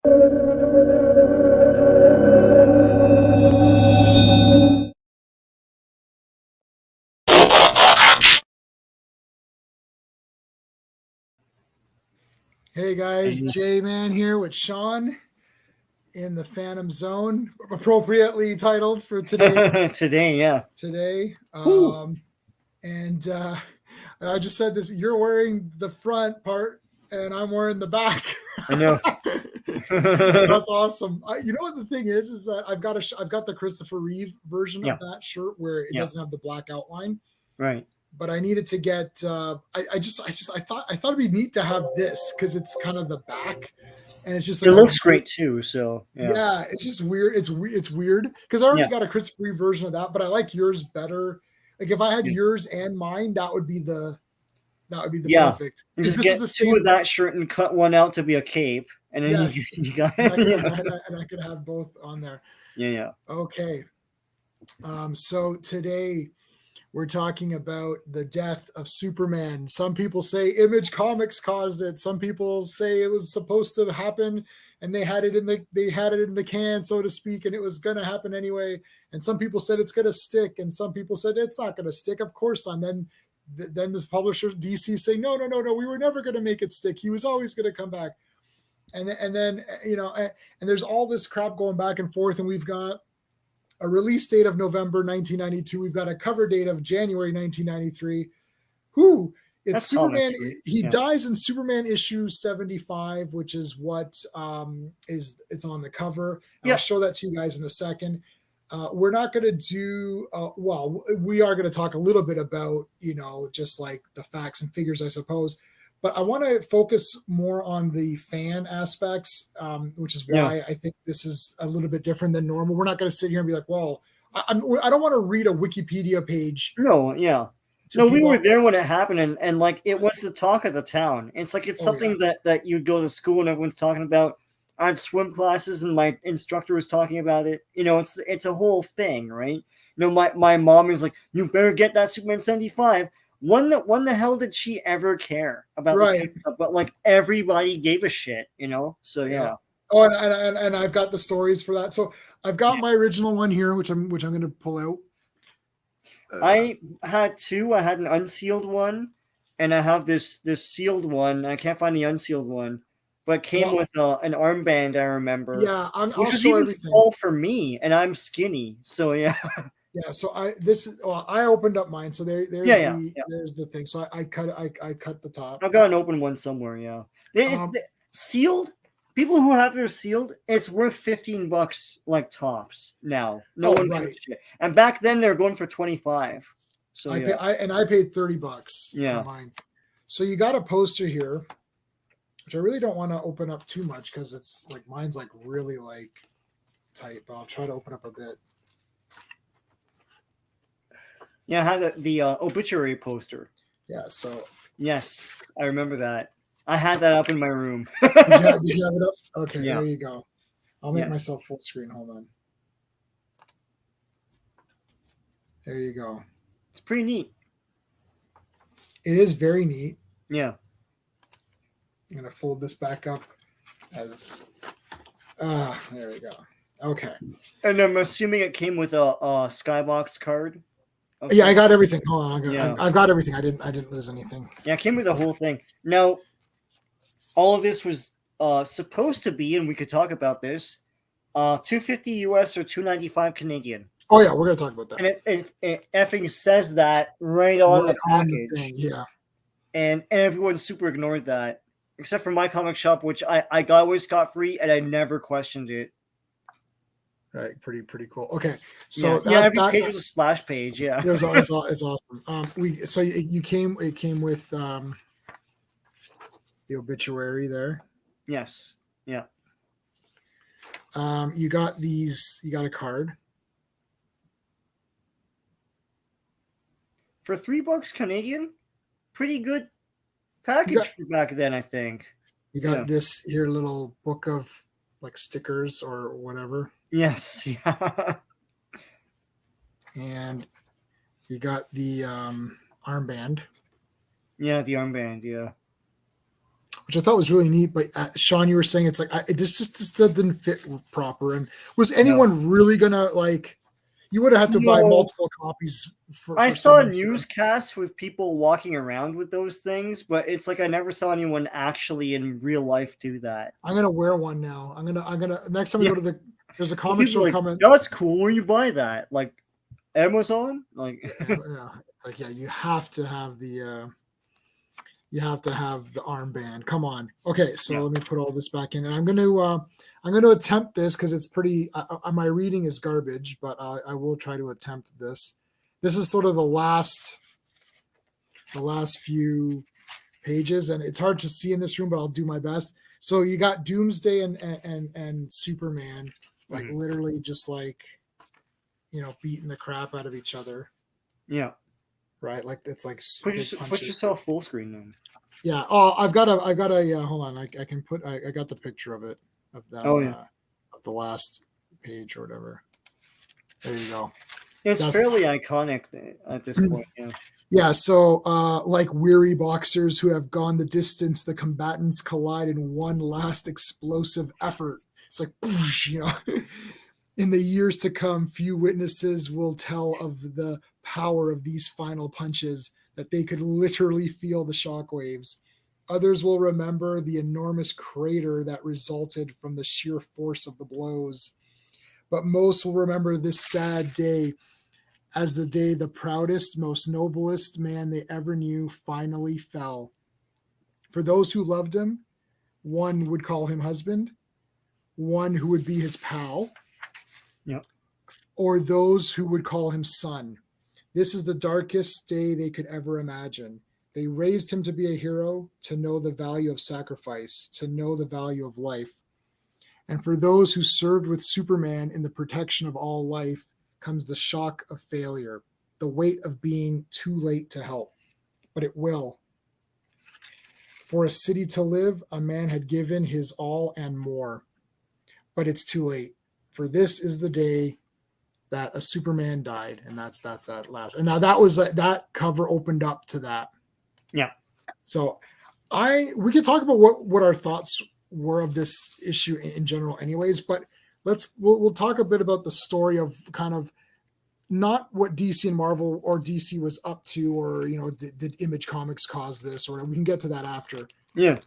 Hey guys, Jammin here with Sean in the Phantom Zone, appropriately titled for today's today. And I just said this: you're wearing the front part, and I'm wearing the back. I know. That's awesome. You know what the thing is that I've got the Christopher Reeve version of that shirt where it doesn't have the black outline. Right. But I needed to get. I thought it'd be neat to have this because it's kind of the back, and it's just like it looks great too. So yeah, it's just weird. It's weird because I already got a Christopher Reeve version of that, but I like yours better. Like if I had yours and mine, that would be the perfect. Just get two of that shirt and cut one out to be a cape, and then you got it. And I could have both on there. Yeah. Okay. So today we're talking about the death of Superman. Some people say Image Comics caused it. Some people say it was supposed to happen, and they had it in the can, so to speak, and it was going to happen anyway. And some people said it's going to stick, and some people said it's not going to stick. Of course, and then this publisher DC say no, we were never going to make it stick. He was always going to come back. And then and there's all this crap going back and forth, and we've got a release date of November 1992. We've got a cover date of January 1993. It's Superman. He dies in Superman issue 75, which is what it's on the cover. I'll show that to you guys in a second. We're not going to do we are going to talk a little bit about just like the facts and figures, I suppose. But I want to focus more on the fan aspects, which is why I think this is a little bit different than normal. We're not going to sit here and be like, well, I don't want to read a Wikipedia page. No, we were there when it happened, and like it was the talk of the town. It's like something that you'd go to school and everyone's talking about. I had swim classes and my instructor was talking about it. It's a whole thing, right? My mom is like, you better get that Superman 75. When the hell did she ever care about this kind of stuff? But like everybody gave a shit, So yeah. Oh, and I've got the stories for that. So I've got my original one here, which I'm going to pull out. I had two. I had an unsealed one, and I have this sealed one. I can't find the unsealed one, but it came with an armband. I remember. Yeah, I'll show even everything. Small for me, and I'm skinny, so yeah. Yeah, so I opened up mine, so there's the thing. So I cut the top. I've got an open one somewhere. Yeah, sealed. People who have their sealed, it's worth $15 like tops now. No one gives a shit. And back then they're going for $25. So I paid $30 for mine. So you got a poster here, which I really don't want to open up too much because it's like mine's like really like tight, but I'll try to open up a bit. Yeah, I had the obituary poster. Yeah, so yes, I remember that. I had that up in my room. Did you have it up? Okay, there you go. I'll make myself full screen. Hold on. There you go. It's pretty neat. It is very neat. Yeah. I'm gonna fold this back up as. There we go. Okay. And I'm assuming it came with a Skybox card. Okay. Yeah, I got everything. Hold on, I got everything. I didn't lose anything. Yeah, it came with the whole thing. Now, all of this was supposed to be, and we could talk about this, $250 US or $295 Canadian. Oh yeah, we're gonna talk about that. And it effing says that right on the package. Yeah. And everyone super ignored that, except for my comic shop, which I got away scot-free, and I never questioned it. Right, pretty cool. Okay, so every page was a splash page. Yeah, it's awesome. It came with the obituary there. Yes. Yeah. You got these. You got a card for $3 Canadian. Pretty good package for back then, I think. You got this here little book of like stickers or whatever. Yes, yeah. And you got the armband. Yeah, the armband, yeah. which I thought was really neat. But Sean, you were saying it's like this doesn't fit proper. And was anyone really gonna like? You would have had to buy multiple copies for. I saw newscasts with people walking around with those things, but it's like I never saw anyone actually in real life do that. I'm gonna wear one now. I'm gonna next time I go to there's a comic show coming. That's cool. Where you buy that? Like Amazon? Like yeah, it's like you have to have the armband. Come on. Okay, so let me put all this back in, and I'm gonna attempt this because it's pretty. My reading is garbage, but I will try to attempt this. This is sort of the last few pages, and it's hard to see in this room, but I'll do my best. So you got Doomsday and Superman, like literally just like, beating the crap out of each other. Yeah. Right. Like it's like put yourself full screen then. Yeah. Oh, I've got a hold on. I can put, I got the picture of it, of that. Oh, yeah. Of the last page or whatever. There you go. It's fairly iconic at this point. Yeah. Yeah, so like weary boxers who have gone the distance, the combatants collide in one last explosive effort. It's like, in the years to come, few witnesses will tell of the power of these final punches, that they could literally feel the shockwaves. Others will remember the enormous crater that resulted from the sheer force of the blows. But most will remember this sad day as the day the proudest, most noblest man they ever knew finally fell. For those who loved him, one would call him husband, one who would be his pal, or those who would call him son. This is the darkest day they could ever imagine. They raised him to be a hero, to know the value of sacrifice, to know the value of life. And for those who served with Superman in the protection of all life, comes the shock of failure, the weight of being too late to help. But it will. For a city to live, a man had given his all and more. But it's too late. For this is the day that a Superman died, and that's that last. And now that was that cover opened up to that. Yeah. So we could talk about what our thoughts were of this issue in general, anyways. But we'll talk a bit about the story of kind of not what DC and Marvel or DC was up to, or did Image Comics cause this, or we can get to that after. Yeah.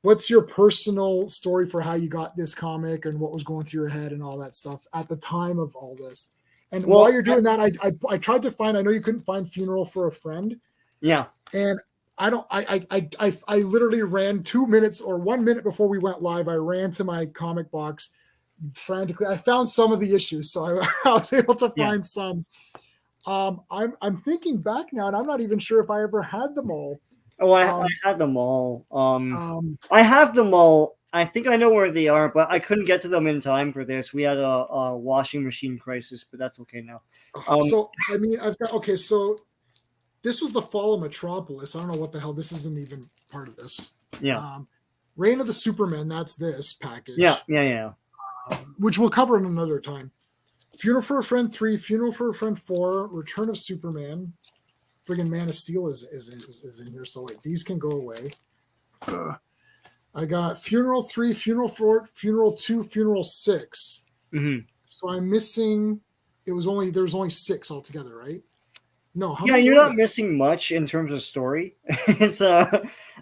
What's your personal story for how you got this comic and what was going through your head and all that stuff at the time of all this? And while you're doing that, I tried to find. I know you couldn't find Funeral for a Friend. Yeah. And I literally ran 2 minutes or 1 minute before we went live. I ran to my comic box frantically. I found some of the issues, so I was able to find some. I'm thinking back now, and I'm not even sure if I ever had them all. Oh, I had them all. I have them all. I think I know where they are, but I couldn't get to them in time for this. We had a washing machine crisis, but that's okay now. So I mean, I've got So this was the fall of Metropolis. I don't know what the hell. This isn't even part of this. Yeah. Reign of the Supermen. That's this package. Yeah. Which we'll cover in another time. Funeral for a Friend 3, Funeral for a Friend 4, Return of Superman. Friggin' Man of Steel is in here. So wait, these can go away. I got Funeral 3, Funeral 4, Funeral 2, Funeral 6. Mm-hmm. So I'm missing. There's only 6 altogether, right? No. You're not missing much in terms of story. It's so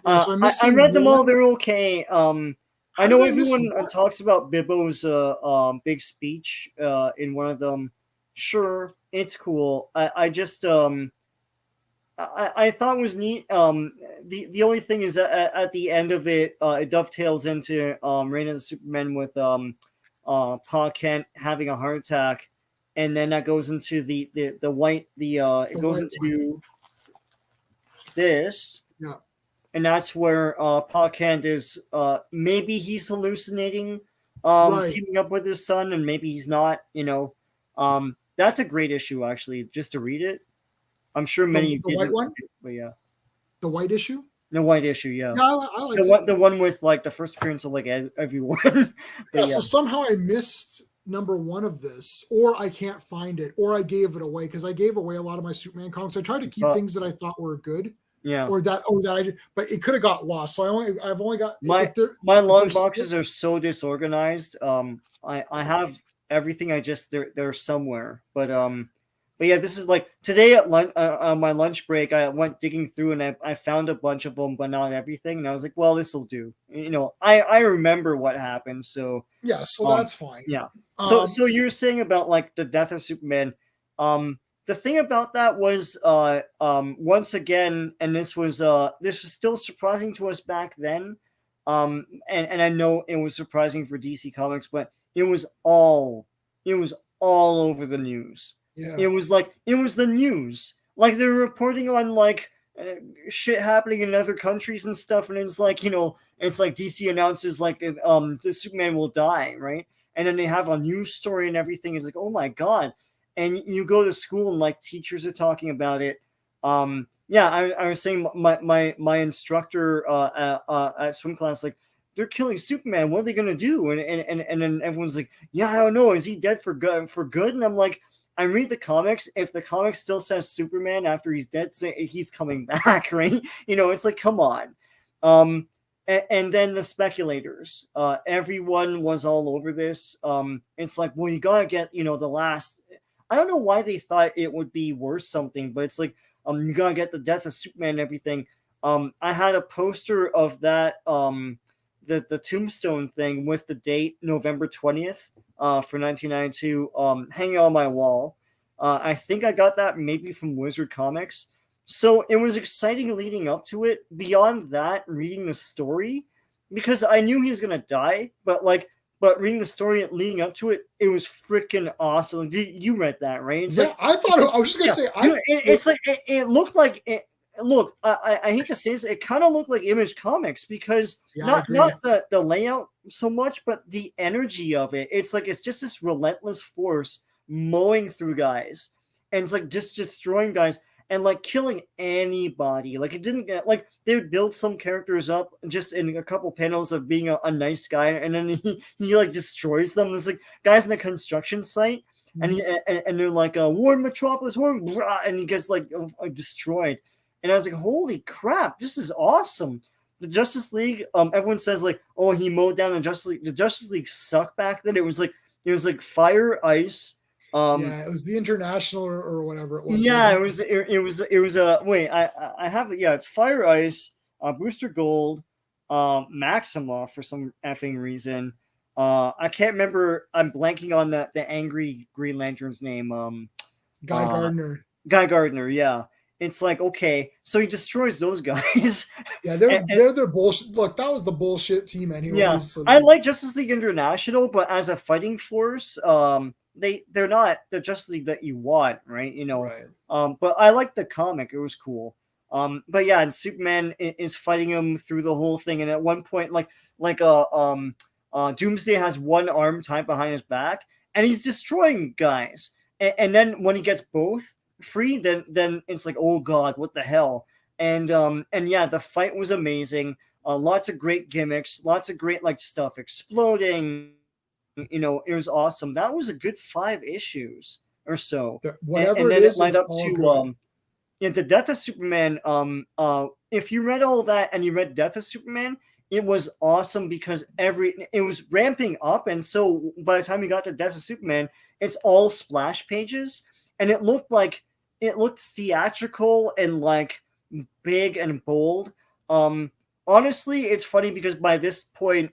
I read them all. They're okay. I know everyone talks about Bibbo's big speech in one of them. Sure, it's cool. I just I thought it was neat. The only thing is that at the end of it, it dovetails into Reign of the Supermen with Pa Kent having a heart attack, and then that goes into it goes into this. Yeah. And that's where Pa Kent is. Maybe he's hallucinating, teaming up with his son, and maybe he's not. That's a great issue, actually, just to read it. I'm sure many the white one, but yeah, the white issue. The white issue, yeah. Yeah, I like the one with like the first appearance of like everyone. So somehow I missed number 1 of this, or I can't find it, or I gave it away because I gave away a lot of my Superman comics. I tried to keep things that I thought were good. Yeah. Or that, but it could have got lost. So I've only got My long boxes are so disorganized. I have everything. They're somewhere. But yeah, this is like today at lunch on my lunch break. I went digging through and I found a bunch of them, but not everything. And I was like, well, this will do. I remember what happened. So yeah, so that's fine. yeah. So you're saying about like the death of Superman. The thing about that was once again, and this was still surprising to us back then. And I know it was surprising for DC Comics, but it was all over the news. Yeah. It was the news. Like they were reporting on like shit happening in other countries and stuff, and it's like it's like DC announces like the Superman will die, right? And then they have a news story and everything. It's like, oh my god. And you go to school and like teachers are talking about it. Yeah, I was saying my instructor at swim class, like, they're killing Superman. What are they gonna do? And then everyone's like, yeah, I don't know. Is he dead for good? And I'm like, I read the comics. If the comic still says Superman after he's dead, he's coming back, right? It's like, come on. And then the speculators, everyone was all over this. It's like, well, you gotta get the last. I don't know why they thought it would be worth something, but it's like you gotta get the death of Superman and everything. I had a poster of that the tombstone thing with the date November 20th for 1992 hanging on my wall. I think I got that maybe from Wizard Comics. So it was exciting leading up to it. Beyond that, reading the story, because I knew he was gonna die, but reading the story leading up to it, it was freaking awesome. You read that, right? It's yeah, I thought I was just gonna say. It's like it looked like it. Look, I hate to say this, it kind of looked like Image Comics because not the layout so much, but the energy of it. It's like it's just this relentless force mowing through guys, and it's like just destroying guys. And like killing anybody. Like it didn't get like they would build some characters up just in a couple panels of being a nice guy, and then he like destroys them. There's like guys in the construction site, and they're like Warren Metropolis, and he gets like destroyed. And I was like, holy crap, this is awesome. The Justice League, everyone says like, oh, he mowed down the Justice League. The Justice League sucked back then. It was like fire, ice. Yeah, it was the International or whatever it was. Yeah, it was a wait. I have the it's Fire Ice, Booster Gold, Maxima for some effing reason. I can't remember. I'm blanking on the angry Green Lantern's name. Guy Gardner. Guy Gardner. Yeah, it's like, okay, so he destroys those guys. Yeah, they're their bullshit. Look, that was the bullshit team anyway. Yeah, so I like Justice League International, but as a fighting force, they're not the Justice League that you want, right? Right. But I like the comic; it was cool. But yeah, and Superman is fighting him through the whole thing, and at one point, Doomsday has one arm tied behind his back, and he's destroying guys. And then when he gets both free, then it's like, oh god, what the hell? And yeah, the fight was amazing. Lots of great gimmicks, lots of great like stuff exploding. It was awesome. That was a good 5 issues or so. Whatever and then it is, lined up to good. The Death of Superman. If you read all that and you read Death of Superman, it was awesome because it was ramping up, and so by the time you got to Death of Superman, it's all splash pages, and it looked theatrical and like big and bold. Honestly, it's funny because by this point,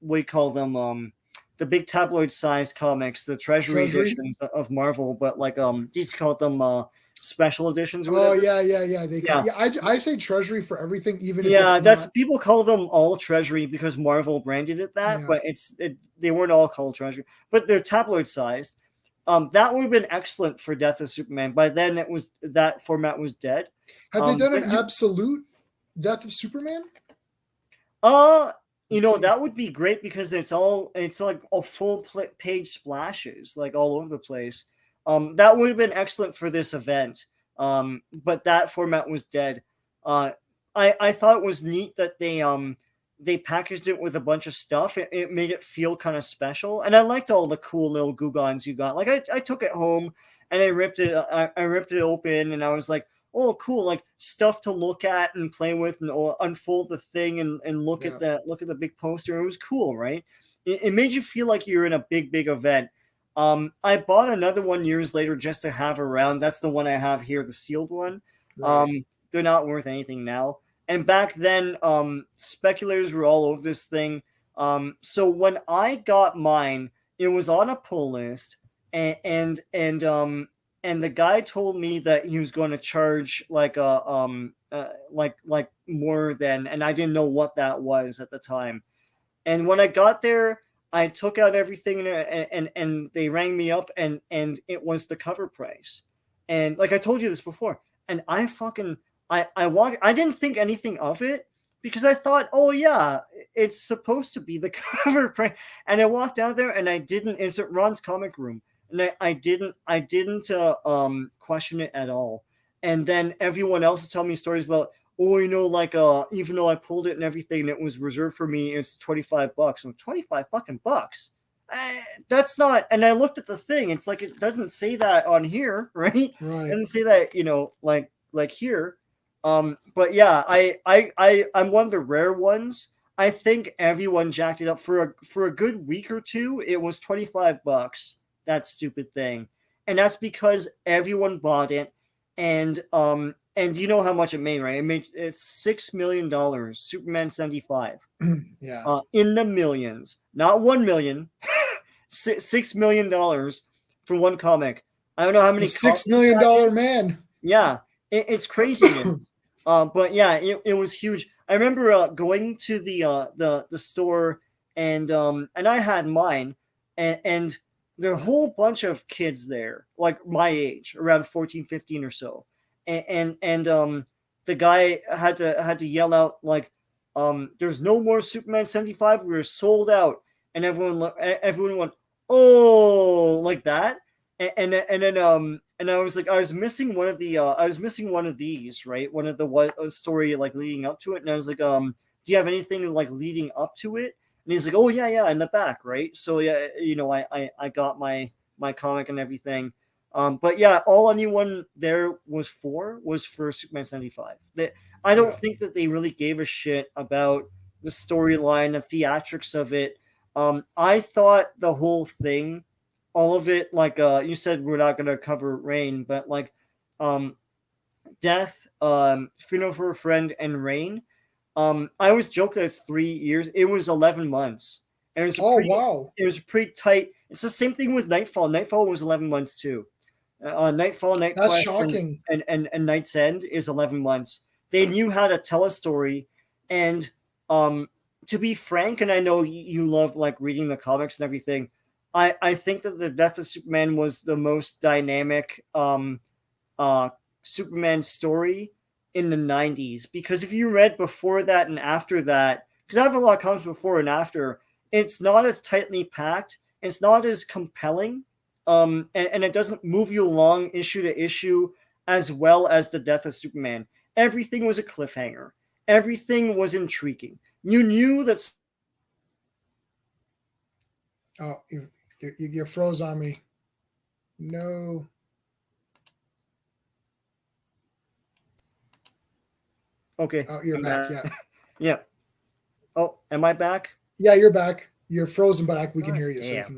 we call them the big tabloid size comics, the treasury editions of Marvel, but like DC called them special editions. Or I say treasury for everything, even if that's not... people call them all treasury because Marvel branded it that, but they weren't all called treasury, but they're tabloid sized. That would have been excellent for Death of Superman. By then, that format was dead. Had they done an absolute Death of Superman? That would be great because it's like a full page splashes like all over the place. That would have been excellent for this event. But that format was dead. I thought it was neat that they packaged it with a bunch of stuff. It made it feel kind of special, and I liked all the cool little Googons you got. Like I took it home and I ripped it open, and I was like, oh cool, like stuff to look at and play with, and or unfold the thing and look at the big poster. It was cool, right? It made you feel like you're in a big event. I bought another one years later just to have around. That's the one I have here, the sealed one. Right. They're not worth anything now. And back then, speculators were all over this thing. So when I got mine, it was on a pull list, and the guy told me that he was going to charge like a like more than, and I didn't know what that was at the time. And when I got there, I took out everything, and they rang me up, and it was the cover price. And like I told you this before, and I walked. I didn't think anything of it because I thought, oh yeah, it's supposed to be the cover price. And I walked out there, and I didn't. It's at Ron's Comic Room, and I didn't question it at all. And then everyone else is telling me stories about, oh, like even though I pulled it and everything, and it was reserved for me, it's $25. I'm 25 fucking bucks. That's not. And I looked at the thing. It's like it doesn't say that on here, right? Right. It doesn't say that, like here. But yeah, I'm one of the rare ones. I think everyone jacked it up for a good week or two. It was $25. That stupid thing, and that's because everyone bought it, and you know how much it made, right? It's $6 million. Superman 75. Yeah. In the millions, not 1 million. $6 million for one comic. I don't know how many. $6 million man. Yeah, it's craziness. But yeah, it was huge. I remember going to the store, and I had mine, and there were a whole bunch of kids there, like my age, around 14, 15 or so. And the guy had to yell out like, there's no more Superman 75. We were sold out. And everyone went, oh, like that. And then and I was like, I was missing one of these, right? One of the story like leading up to it. And I was like, do you have anything like leading up to it? And he's like, oh yeah, in the back, right? So yeah, I got my comic and everything. But yeah, all anyone there was for Superman 75. I don't think that they really gave a shit about the storyline, the theatrics of it. I thought the whole thing, all of it, like you said, we're not gonna cover Rain, but like Death, Funeral for a Friend, and Rain. I always joke that it's 3 years. It was 11 months. And it was wow. It was pretty tight. It's the same thing with Nightfall. Nightfall was 11 months too. Nightfall, Night That's Quest, shocking. and Night's End is 11 months. They knew how to tell a story. And to be frank, and I know you love like reading the comics and everything, I think that the Death of Superman was the most dynamic Superman story in the 90s, because if you read before that and after that, because I have a lot of comics before and after, it's not as tightly packed, it's not as compelling, and it doesn't move you along issue to issue as well as the Death of Superman. Everything was a cliffhanger. Everything was intriguing. You knew that. Oh, you froze on me. No. Okay. Oh, you're back. Yeah. Yeah. Oh, am I back? Yeah, you're back. You're frozen, but we can hear you. Yeah. So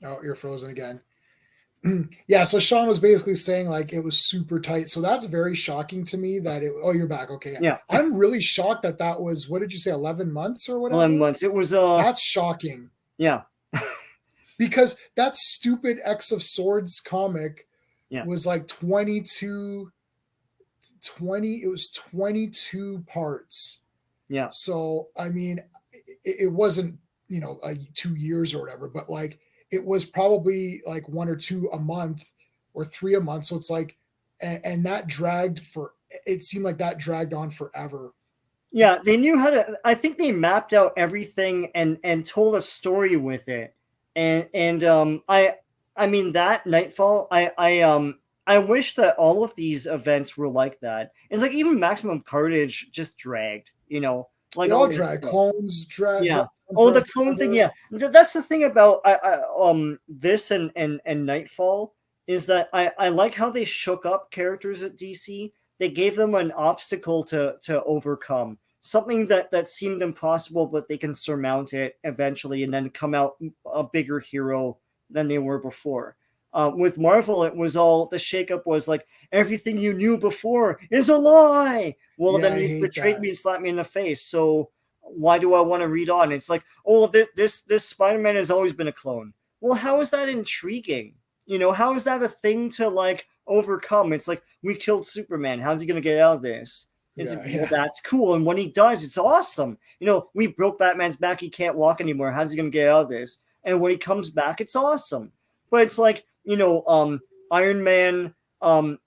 oh, you're frozen again. Yeah, so Sean was basically saying like it was super tight. So that's very shocking to me that it. Oh, you're back. Okay. Yeah. I'm really shocked that was, what did you say, 11 months or whatever? 11 months. It was That's shocking. Yeah. Because that stupid X of Swords comic Yeah. was like 20, it was 22 parts. Yeah. So I mean, it wasn't 2 years or whatever, but like it was probably like 1 or 2 a month or 3 a month. So it's like, and that dragged for. It seemed like that dragged on forever. Yeah, they knew how to. I think they mapped out everything and told a story with it. And I mean that Nightfall. I wish that all of these events were like that. It's like even Maximum Carnage just dragged. Like they all drag. Clones drag. Yeah. Oh, the clone thing. Yeah, that's the thing about this and Nightfall. is that I like how they shook up characters at DC. They gave them an obstacle to overcome, something that seemed impossible, but they can surmount it eventually and then come out a bigger hero than they were before. With Marvel, it was all the shakeup was like everything you knew before is a lie. Well, Yeah, then I he hate betrayed that. me and slapped me in the face. So why do I want to read on? It's like, oh, this Spider-Man has always been a clone. Well, how is that intriguing? How is that a thing to like overcome? It's like we killed Superman. How's he gonna get out of this? It's like, well, Yeah. that's cool. And when he does, it's awesome. We broke Batman's back. He can't walk anymore. How's he gonna get out of this? And when he comes back, it's awesome. But it's like, Iron Man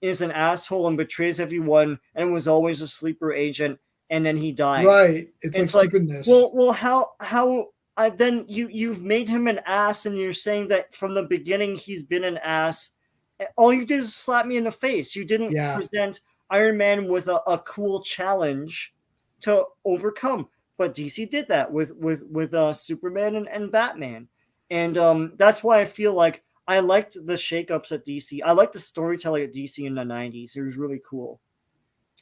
is an asshole and betrays everyone and was always a sleeper agent, and then he dies. Right. It's like It's like, stupidness. well, how then you've made him an ass, and you're saying that from the beginning he's been an ass. All you did is slap me in the face. You didn't Yeah. present Iron Man with a cool challenge to overcome. But DC did that with Superman and Batman, and that's why I feel like I liked the shakeups at DC. I liked the storytelling at DC in the '90s. It was really cool.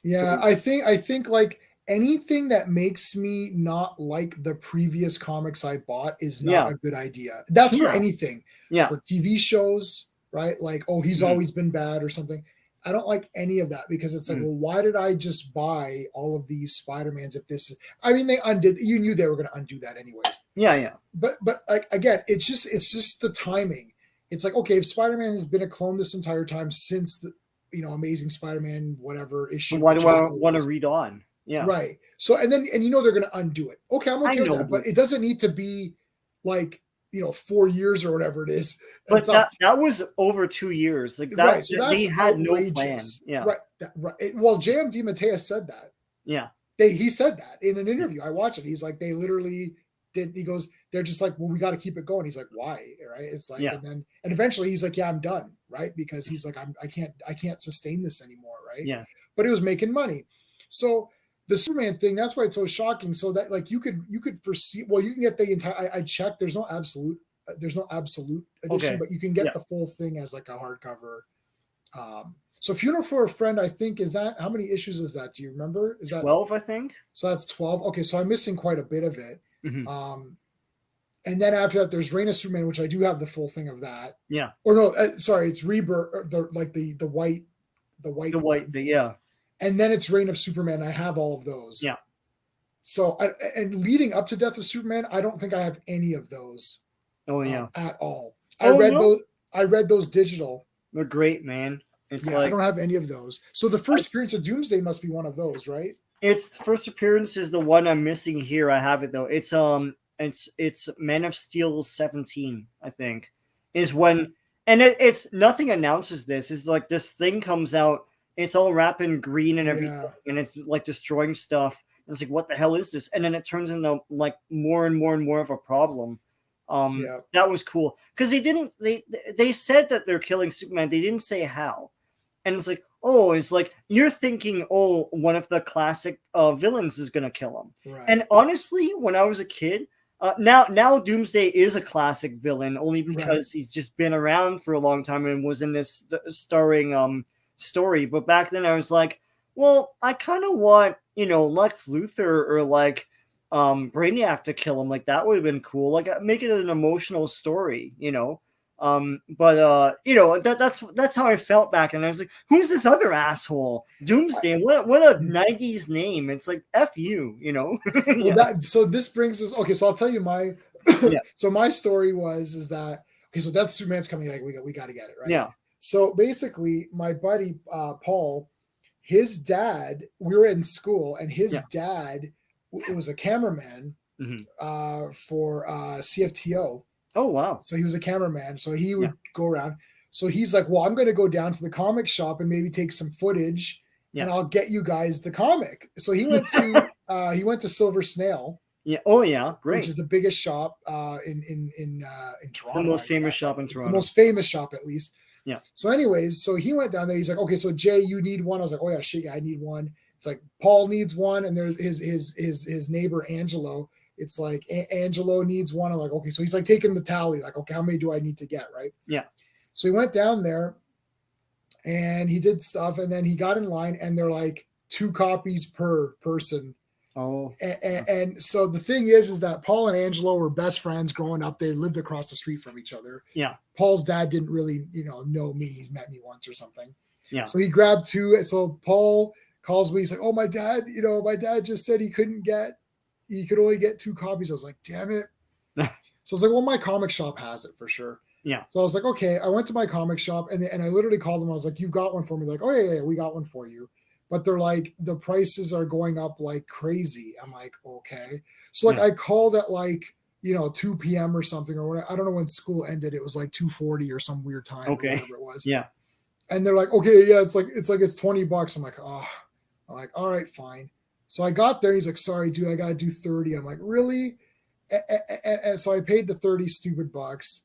Yeah, I think like anything that makes me not like the previous comics I bought is not Yeah. a good idea. That's for Yeah. anything. Yeah. For TV shows, right? Like, oh, he's Mhm. always been bad or something. I don't like any of that because it's like, Mhm. well, why did I just buy all of these Spider-Mans if this is I mean, they undid you knew they were gonna undo that anyways. Yeah. But like again, it's just the timing. It's like, okay, if Spider-Man has been a clone this entire time since the Amazing Spider-Man, whatever So issue why do I Jericho want to was. read on? Yeah. Right. So and they're going to undo it. Okay, I'm I okay with know, that, but it doesn't need to be like 4 years or whatever it is. It's but not that was over 2 years. Like right. that, So they that's had no plan. outrageous. Yeah. Right. Right. Well, JMD Mateus said that. Yeah. He said that in an interview. I watched it. He's like, they literally did. He goes, they're just like, well, we got to keep it going. He's like, why? Right. It's like, Yeah. and eventually he's like, yeah, I'm done. Right. Because he's like, I can't sustain this anymore. Right. Yeah. But it was making money. So the Superman thing, that's why it's so shocking. So that like you could foresee, well, you can get the entire, I checked, there's no absolute edition, Okay. but you can get Yeah. the full thing as like a hardcover. So Funeral for a Friend, I think, is that how many issues is that? Do you remember? Is that 12, I think? so? That's 12. Okay, so I'm missing quite a bit of it. Mhm. And then after that, there's Reign of Superman, which I do have the full thing of that. Yeah. Or no, sorry, it's Rebirth, the white, Yeah. and then it's Reign of Superman. I have all of those. Yeah. So and leading up to Death of Superman, I don't think I have any of those. Oh yeah. At all. Oh, I read those digital. They're great, man. It's yeah, like I don't have any of those. So the first appearance of Doomsday must be one of those, right? It's the first appearance is the one I'm missing here. I have it though. It's Man of Steel 17, I think, is when, and it's nothing announces this. It's like this thing comes out. It's all wrapped in green and everything, and it's like destroying stuff. And it's like, what the hell is this? And then it turns into like more and more and more of a problem. That was cool because they said that they're killing Superman. They didn't say how. And it's like, oh, it's like you're thinking, oh, one of the classic villains is gonna kill him. Right. And honestly, when I was a kid, now Doomsday is a classic villain only because he's just been around for a long time and was in this starring story. But back then, I was like, well, I kind of want Lex Luthor or like Brainiac to kill him. Like that would have been cool. Like make it an emotional story, that's how I felt back, and I was like, who's this other asshole? Doomsday, what a 90s name. It's like F you, Well, so this brings us okay, so I'll tell you my so my story is that okay, so Death of Superman's coming, like we got to get it, right? Yeah. So basically my buddy Paul, his dad, we were in school and his dad was a cameraman for CFTO. Oh, wow. So he was a cameraman. So he would go around. So he's like, well, I'm going to go down to the comic shop and maybe take some footage and I'll get you guys the comic. So he went to Silver Snail. Yeah. Oh, yeah. Great. Which is the biggest shop in Toronto. It's the most famous shop in Toronto. It's the most famous shop, at least. Yeah. So anyways, so he went down there. He's like, okay, so Jay, you need one. I was like, oh yeah, shit, yeah, I need one. It's like Paul needs one. And there's his neighbor, Angelo. It's like Angelo needs one. I'm like, okay. So he's like taking the tally, like, okay, how many do I need to get? Right. Yeah. So he went down there and he did stuff, and then he got in line, and they're like 2 copies per person. Oh. And so the thing is that Paul and Angelo were best friends growing up. They lived across the street from each other. Yeah. Paul's dad didn't really, know me. He's met me once or something. Yeah. So he grabbed 2. So Paul calls me. He's like, "Oh, my dad, my dad just said he could only get 2 copies." I was like, "Damn it." So I was like, "Well, my comic shop has it for sure." Yeah. So I was like, "Okay." I went to my comic shop and I literally called them. I was like, "You've got one for me?" They're like, "Oh yeah, we got one for you." But they're like, the prices are going up like crazy. I'm like, okay. So like I called at like, 2 p.m. or something, or whatever. I don't know when school ended. It was like 2:40 or some weird time, okay. or whatever it was. Yeah. And they're like, "Okay, yeah, it's $20." I'm like, "Oh," I'm like, "All right, fine." So I got there. He's like, "Sorry, dude, I got to do 30." I'm like, "Really?" And so I paid the 30 stupid bucks.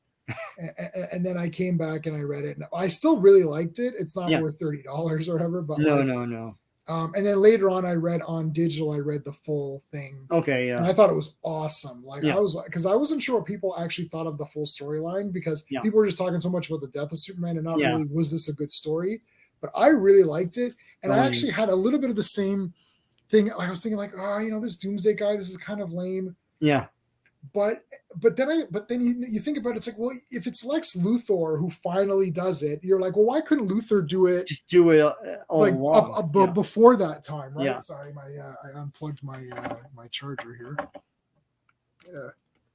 And then I came back and I read it. And I still really liked it. It's not worth $30 or whatever, but no. And then later on, I read on digital. I read the full thing. Okay, yeah. And I thought it was awesome. Like I was, because I wasn't sure what people actually thought of the full storyline, because people were just talking so much about the death of Superman and not really was this a good story. But I really liked it, and I actually had a little bit of the same thing. I was thinking like, this Doomsday guy, this is kind of lame. Yeah. But then you think about it, it's like, well, if it's Lex Luthor who finally does it, you're like, well, why couldn't Luthor do it? Just do it all like along. Before that time, right? Yeah. Sorry, I unplugged my charger here. Yeah.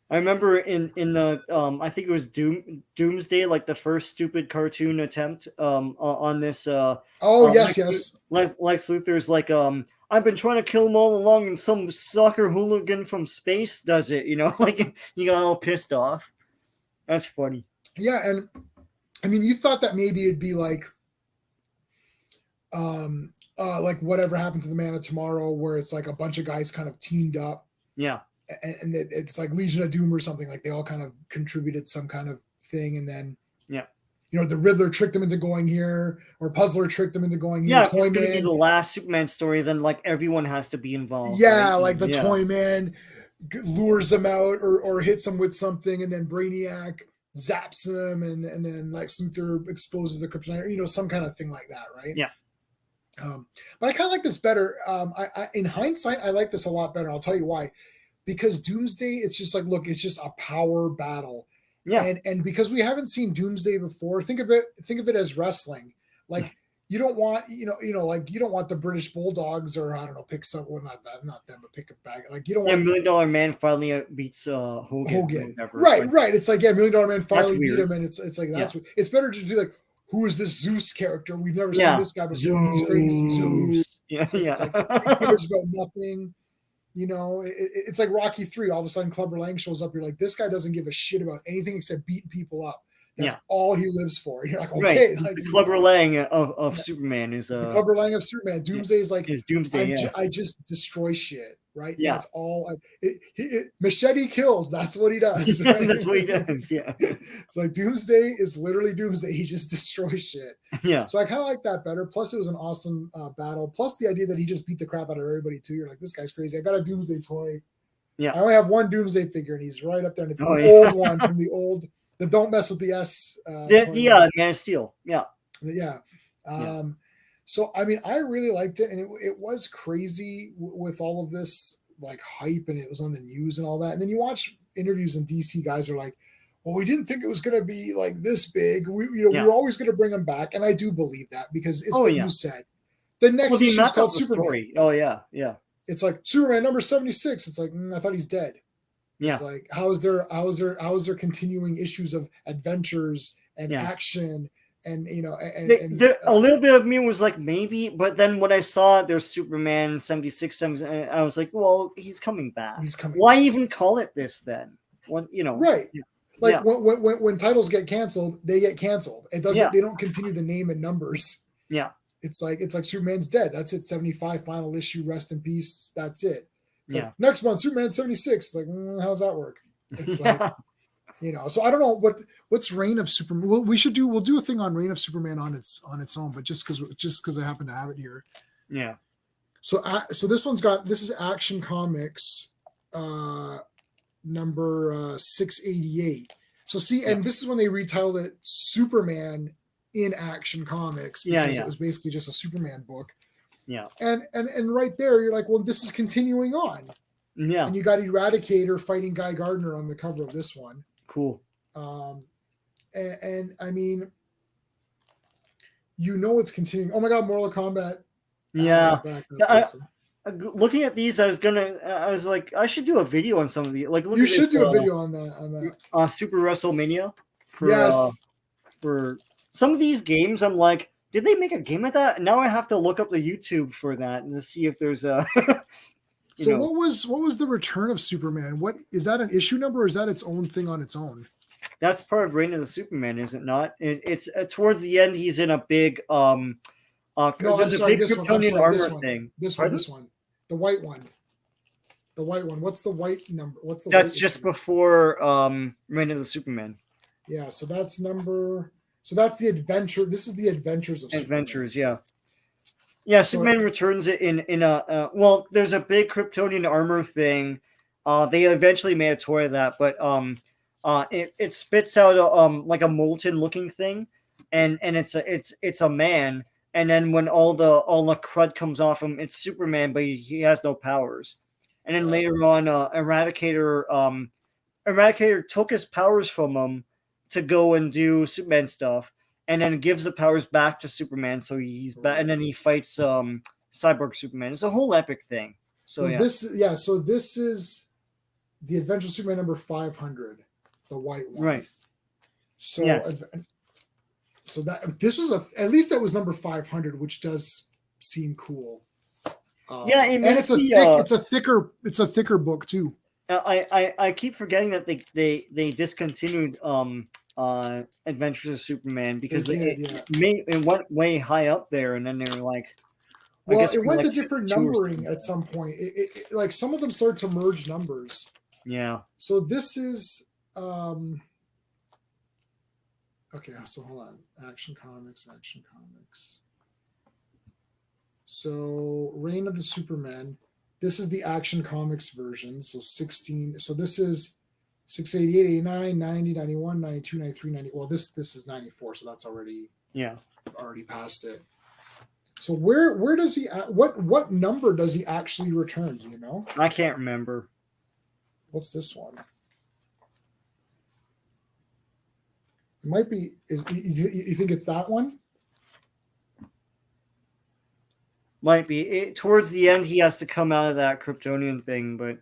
I remember in the I think it was Doomsday, like the first stupid cartoon attempt on this. Yes. Lex Luthor's like I've been trying to kill him all along, and some soccer hooligan from space does it. Like you got all pissed off. That's funny. Yeah, and I mean, you thought that maybe it'd be like Whatever Happened to the Man of Tomorrow, where it's like a bunch of guys kind of teamed up. Yeah. And it's like Legion of Doom or something. Like they all kind of contributed some kind of thing, and then the Riddler tricked them into going here, or Puzzler tricked them into going here. Yeah, if it's going to be the last Superman story, then like everyone has to be involved. Yeah, right? Like the Toy Man lures them out or hits them with something, and then Brainiac zaps him, and then Lex Luthor exposes the kryptonite, some kind of thing like that, right? Yeah. But I kind of like this better. In hindsight, I like this a lot better. I'll tell you why. Because Doomsday, it's just like, look, it's just a power battle. Yeah. And because we haven't seen Doomsday before, think of it as wrestling. Like you don't want, like you don't want the British Bulldogs, or I don't know, pick someone, not them, but pick a bag. Like you don't want $1 Million Man finally beats Hogan. Right. It's like, $1 Million Man finally beat him, and it's like it's better to be like, who is this Zeus character? We've never seen this guy before. He's crazy. Zeus. Yeah. It's like he cares about nothing. It's like Rocky 3. All of a sudden, Clubber Lang shows up. You're like, this guy doesn't give a shit about anything except beating people up. That's all he lives for. And you're like, okay. Right. Like, the Clubber Lang of Superman is the Clubber Lang of Superman. Doomsday is like, is Doomsday. I just destroy shit. Right. Yeah. That's all. Machete kills. That's what he does. Right? That's what he does. Yeah. It's like Doomsday is literally Doomsday. He just destroys shit. Yeah. So I kind of like that better. Plus, it was an awesome battle. Plus, the idea that he just beat the crap out of everybody too. You're like, this guy's crazy. I got a Doomsday toy. Yeah. I only have one Doomsday figure, and he's right up there. And it's the old one from the old. The Don't Mess with the S. Man of Steel. Yeah. Yeah. So, I mean, I really liked it, and it was crazy with all of this like hype, and it was on the news and all that. And then you watch interviews, and DC guys are like, well, we didn't think it was going to be like this big. We were always going to bring him back. And I do believe that, because it's what you said. The next issue is called Superman. Story. Oh, yeah. Yeah. It's like Superman number 76. It's like, I thought he's dead. Yeah. It's like, how is there continuing issues of adventures and action? And a little bit of me was like, maybe, but then when I saw there's Superman 76, I was like, well, he's coming back. Why even call it this then? Right. Yeah. Like when titles get canceled, they get canceled. It doesn't. They don't continue the name and numbers. Yeah. It's like Superman's dead. That's it. 75 final issue. Rest in peace. That's it. It's like, next month, Superman 76. It's like, how's that work? It's like, so I don't know what's Reign of Superman. We'll do a thing on Reign of Superman on its own, but just because I happen to have it here. Yeah. So this is Action Comics number 688. So see, and this is when they retitled it Superman in Action Comics Yeah, because yeah. it was basically just a Superman book. Yeah. And right there, you're like, well, this is continuing on. Yeah. And you got Eradicator fighting Guy Gardner on the cover of this one. Cool. And I mean, you know it's continuing. Oh my God, Mortal Kombat. Yeah. Back. That's awesome. Looking at these, I was like, I should do a video on some of these. Like, look you at should this, do a video on that. Super WrestleMania yes. For some of these games. I'm like, did they make a game of that? Now I have to look up the YouTube for that and to see if there's a. So what was the Return of Superman? What is that, an issue number, or is that its own thing on its own? That's part of Reign of the Superman, is it not? It's towards the end. He's in a big no, there's I'm sorry, a big Kryptonian armor thing. This one, the white one. The white one. What's the white number? What's the? That's just before Reign of the Superman. Yeah, so that's number. So that's the adventure. This is the Adventures of Adventures. Superman. Yeah. Yeah, Superman returns it in a well. There's a big Kryptonian armor thing. They eventually made a toy of that, but it spits out like a molten looking thing, and it's a man. And then when all the crud comes off him, it's Superman, but he has no powers. And then later on, Eradicator took his powers from him to go and do Superman stuff, and then gives the powers back to Superman, so he's back, and then he fights Cyborg Superman. It's a whole epic thing. So this is the Adventure of Superman number 500, the white one. Right. So yes. So that this was at least that was number 500, which does seem cool. Yeah, and it's a thicker book too. I keep forgetting that they discontinued Adventures of Superman because it went way high up there, and then they were like, it went to different numbering at some point. It like some of them started to merge numbers. Yeah. So this is okay. So hold on, Action Comics. So Reign of the Superman. This is the Action Comics version. So 16. So this is 688, 89, 90, 91, 92, 93, 90. Well, this is 94. So that's already past it. So where does he, what number does he actually return? Do you know? I can't remember. What's this one? It might be, you think it's that one? Might be. Towards the end, he has to come out of that Kryptonian thing, but...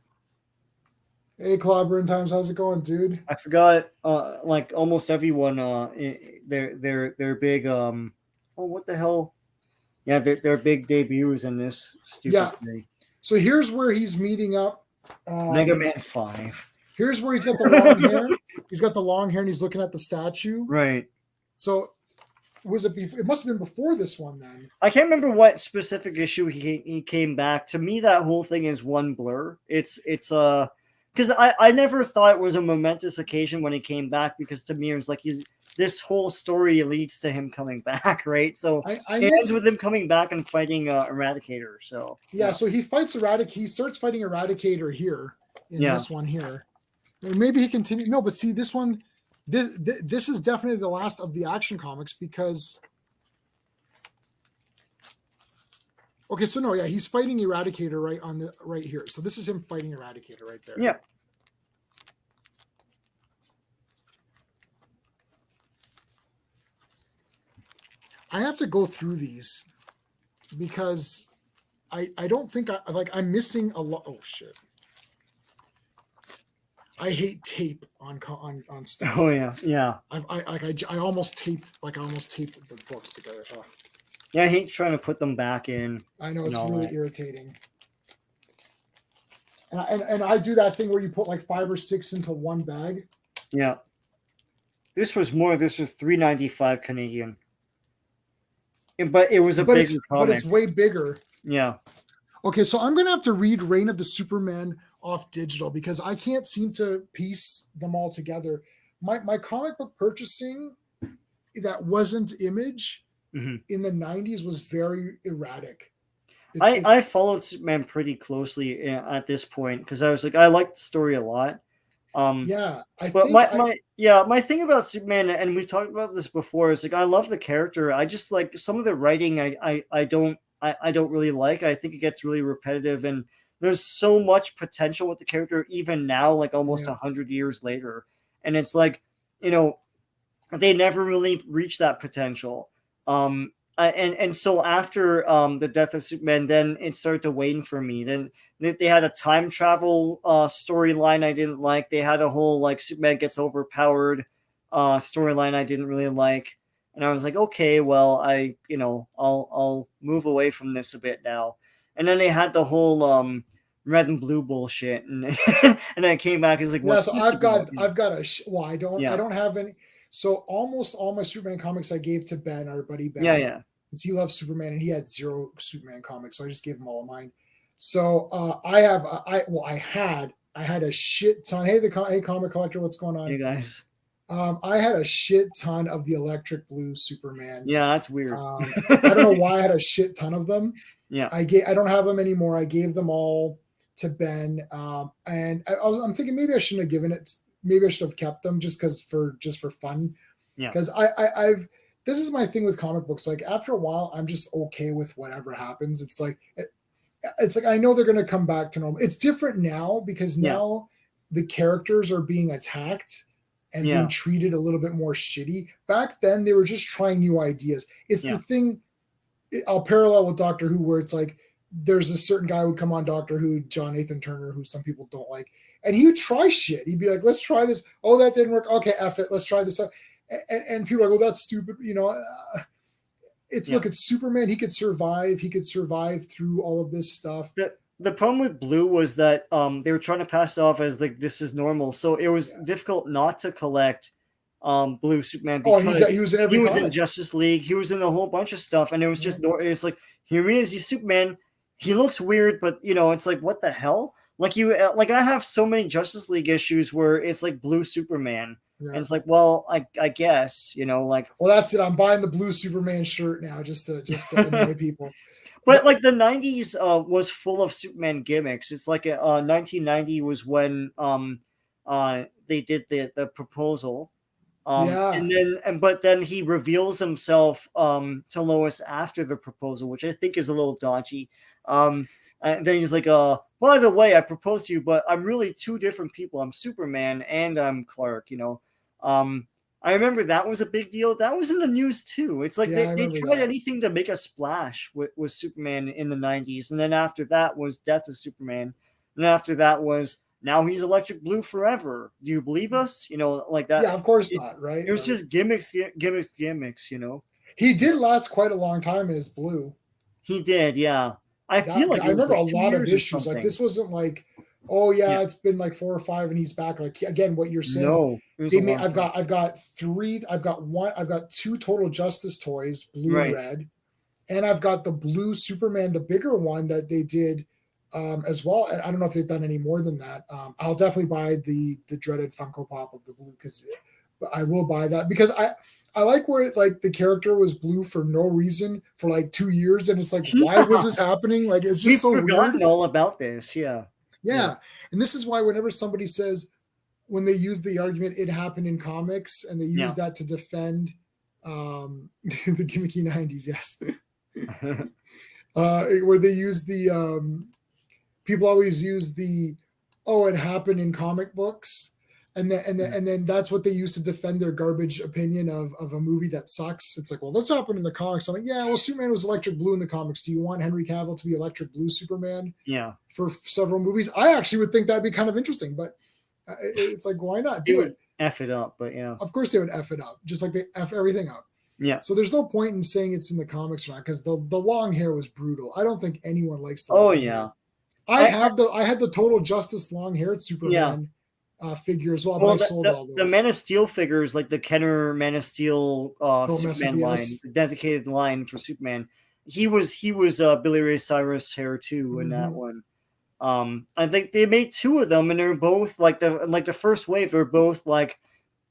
Hey, Clobberin Times, how's it going, dude? I forgot, like, almost everyone, their big, what the hell? Yeah, their big debuts in this stupid thing. So here's where he's meeting up. Mega Man 5. Here's where he's got the long hair. He's got the long hair, and he's looking at the statue. Right. So... was it before? It must have been before this one then. I can't remember what specific issue he came back. To me, that whole thing is one blur. It's because I never thought it was a momentous occasion when he came back, because to me it was like this whole story leads to him coming back, right? So it ends with him coming back and fighting Eradicator. So so he fights Eradicator. He starts fighting Eradicator here in this one here. Or maybe he continued. No, but see this one. This is definitely the last of the Action Comics because... Okay, so no, he's fighting Eradicator right here. So this is him fighting Eradicator right there. Yeah. I have to go through these because I don't think I'm missing a lot. Oh shit. I hate tape on stuff. Oh yeah. I almost taped the books together. Oh. Yeah, I hate trying to put them back in. I know, it's really irritating. And I do that thing where you put like 5 or 6 into one bag. Yeah. This was $3.95 Canadian. But it was a bigger comic. But it's way bigger. Yeah. Okay, so I'm gonna have to read Reign of the Superman off digital because I can't seem to piece them all together. My comic book purchasing that wasn't Image in the 90s was very erratic. I followed Superman pretty closely at this point because I was like, I liked the story a lot. Yeah, I But think my thing about Superman, and we've talked about this before, is like I love the character. I just like some of the writing. I don't really like. I think it gets really repetitive, and there's so much potential with the character even now, like almost yeah. 100 years later. And it's like, you know, they never really reached that potential. And so after the death of Superman, then it started to wane for me. Then they had a time travel storyline I didn't like. They had a whole like Superman gets overpowered storyline I didn't really like. And I was like, okay, well, I'll move away from this a bit now. And then they had the whole red and blue bullshit, and and then I came back. It's like, Yeah, what's so this about? I've got well, I Yeah, don't have any. So almost all my Superman comics I gave to Ben, our buddy yeah, Ben, yeah, because he loves Superman and he had zero Superman comics, so I just gave him all of mine. So I have I had a shit ton. Hey, hey comic collector, what's going you on? guys. I had a shit ton of the electric blue Superman. Yeah, that's weird. I don't know why I had a shit ton of them. Yeah, I don't have them anymore. I gave them all to Ben, and I'm thinking maybe I shouldn't have given it. Maybe I should have kept them just for fun. yeah, Because I've this is my thing with comic books. Like after a while, I'm just okay with whatever happens. It's like I know they're going to come back to normal. It's different now because yeah, now the characters are being attacked and being yeah, treated a little bit more shitty. Back then, they were just trying new ideas. It's the yeah, thing I'll parallel with Doctor Who, where it's like there's a certain guy who would come on Doctor Who, John Nathan Turner, who some people don't like, and he would try shit. He'd be like, "Let's try this. Oh, that didn't work. Okay, F it. Let's try this." And people are like, "Well, that's stupid." It's yeah. look, it's Superman. He could survive. He could survive through all of this stuff. The problem with Blue was that they were trying to pass it off as like this is normal, so it was Yeah. difficult not to collect Blue Superman Oh, because he was in he every was in comic. Justice League, he was in a whole bunch of stuff, and it was Yeah. just it's like here he is, he's Superman. He looks weird, but it's like what the hell? Like like I have so many Justice League issues where it's like Blue Superman, and Yeah. it's like, well, I guess like. Well, that's it. I'm buying the blue Superman shirt now just to annoy people. But like the 90s was full of Superman gimmicks. It's like 1990 was when they did the proposal. Yeah. But then he reveals himself to Lois after the proposal, which I think is a little dodgy. And then he's like, by the way, I proposed to you, but I'm really two different people. I'm Superman and I'm Clark. I remember that was a big deal. That was in the news too. It's like Yeah, I they remember tried that. anything to make a splash with Superman in the 90s. And then after that was Death of Superman. And after that was now he's electric blue forever. Do you believe us? Like that. Yeah, of course It, not, right? it was Like just gimmicks. he did last quite a long time as blue. He did, yeah. I feel That like I it was remember like a two lot of years or issues. Like something. this wasn't like, oh Yeah. yeah, it's been like 4 or 5 and he's back. Like again, what you're saying, No, it was a long time. I've got two Total Justice toys, blue and Right. red, and I've got the blue Superman, the bigger one that they did as well. And I don't know if they've done any more than that. I'll definitely buy the dreaded Funko Pop of the blue because I will buy that because I like where like the character was blue for no reason for like 2 years, and it's like, why was this happening? Like it's just We've so forgotten weird. all about this. Yeah. Yeah. Yeah, and this is why whenever somebody says when they use the argument it happened in comics and they use Yeah. that to defend the gimmicky 90s, yes, where they use the people always use the oh it happened in comic books and then that's what they use to defend their garbage opinion of a movie that sucks. It's like, well, this happened in the comics. I'm like, yeah, well, Superman was electric blue in the comics. Do you want Henry Cavill to be electric blue Superman Yeah. for several movies? I actually would think that'd be kind of interesting, but it's like, why not It do would it? F it up, but yeah. Of course they would F it up, just like they F everything up. Yeah. So there's no point in saying it's in the comics or not because the long hair was brutal. I don't think anyone likes the Oh long yeah. hair. I I had the Total Justice long haired yeah. Superman figure as well, but Well, I sold all the those. Man of Steel figures, like the Kenner Man of Steel Don't mess with Superman the line, S. the dedicated line for Superman. He was Billy Ray Cyrus hair too in that Mm-hmm. one. I think they made two of them, and they're both like the first wave. They're both like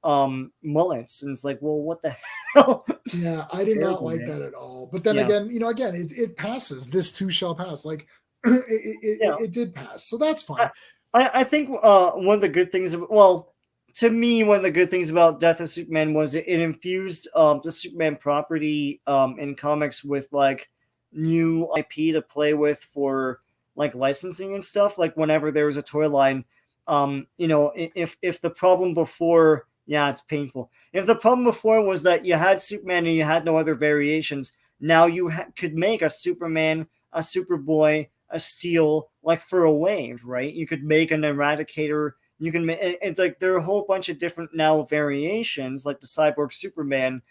mullets, and it's like, well, what the hell? Yeah, I did not Terrible, like man. that at all. But then Yeah, again, it passes. This too shall pass. Like yeah. it did pass, so that's I, fine. I think one of the good things, well, to me, one of the good things about Death of Superman was it infused the Superman property in comics with like new IP to play with for like licensing and stuff. Like whenever there was a toy line, if the problem before, yeah, it's painful. If the problem before was that you had Superman and you had no other variations, now you could make a Superman, a Superboy, a Steel, like for a wave, right? You could make an Eradicator. You can make it's like there are a whole bunch of different now variations, like the Cyborg Superman,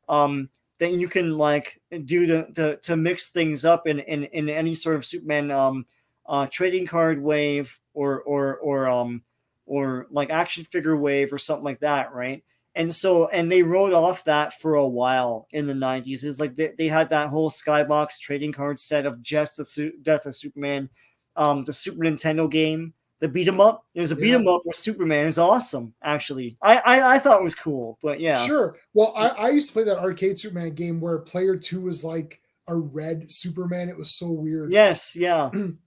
that you can like do to mix things up in any sort of Superman trading card wave or like action figure wave or something like that, right? And they rode off that for a while in the 90s. It's like they had that whole Skybox trading card set of just the Death of Superman, the Super Nintendo game, the beat 'em up. There's a beat Yeah. 'em up with Superman. It's awesome, actually. I thought it was cool, but yeah. Sure. Well, I used to play that arcade Superman game where player 2 was like a red Superman. It was so weird. Yes, yeah. And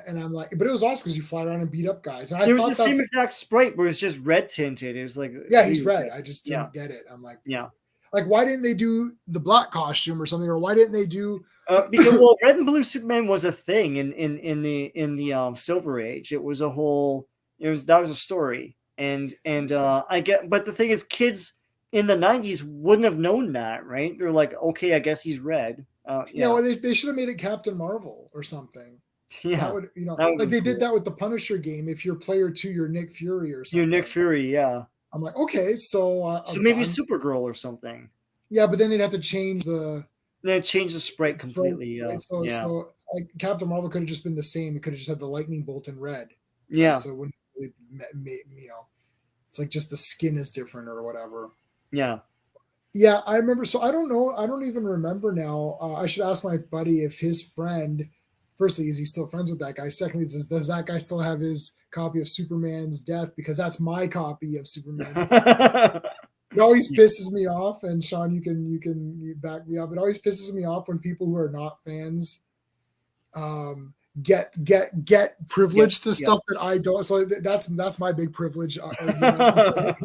I'm like, but it was awesome because you fly around and beat up guys. And I There was thought the same that's exact sprite, but it's just red tinted. It was like yeah, he's weird. red. I just Yeah. didn't get it. I'm like, Yeah. like why didn't they do the black costume or something, or why didn't they do? Because well, red and blue Superman was a thing in the Silver Age. It was a whole. That was a story, and I get. But the thing is, kids in the 90s wouldn't have known that, right? They're like, okay, I guess he's red. You know, they should have made it Captain Marvel or something. Yeah, That would, you know, that would like be they cool. did that with the Punisher game. If you're player 2, you're Nick Fury or You're something. Nick Fury, yeah. I'm like, okay, so maybe Supergirl or something. Yeah, but then they'd have to change the. Then change the sprite completely. Right? So like Captain Marvel could have just been the same. It could have just had the lightning bolt in red. Yeah. Right? So it wouldn't really, it's like just the skin is different or whatever. Yeah. Yeah, I remember. So I don't know. I don't even remember now. I should ask my buddy if his friend. Firstly, is he still friends with that guy? Secondly, does that guy still have his copy of Superman's Death? Because that's my copy of Superman's Death. It always pisses me off, and Sean, you can back me up. It always pisses me off when people who are not fans get privilege to stuff that I don't. So that's my big privilege argument.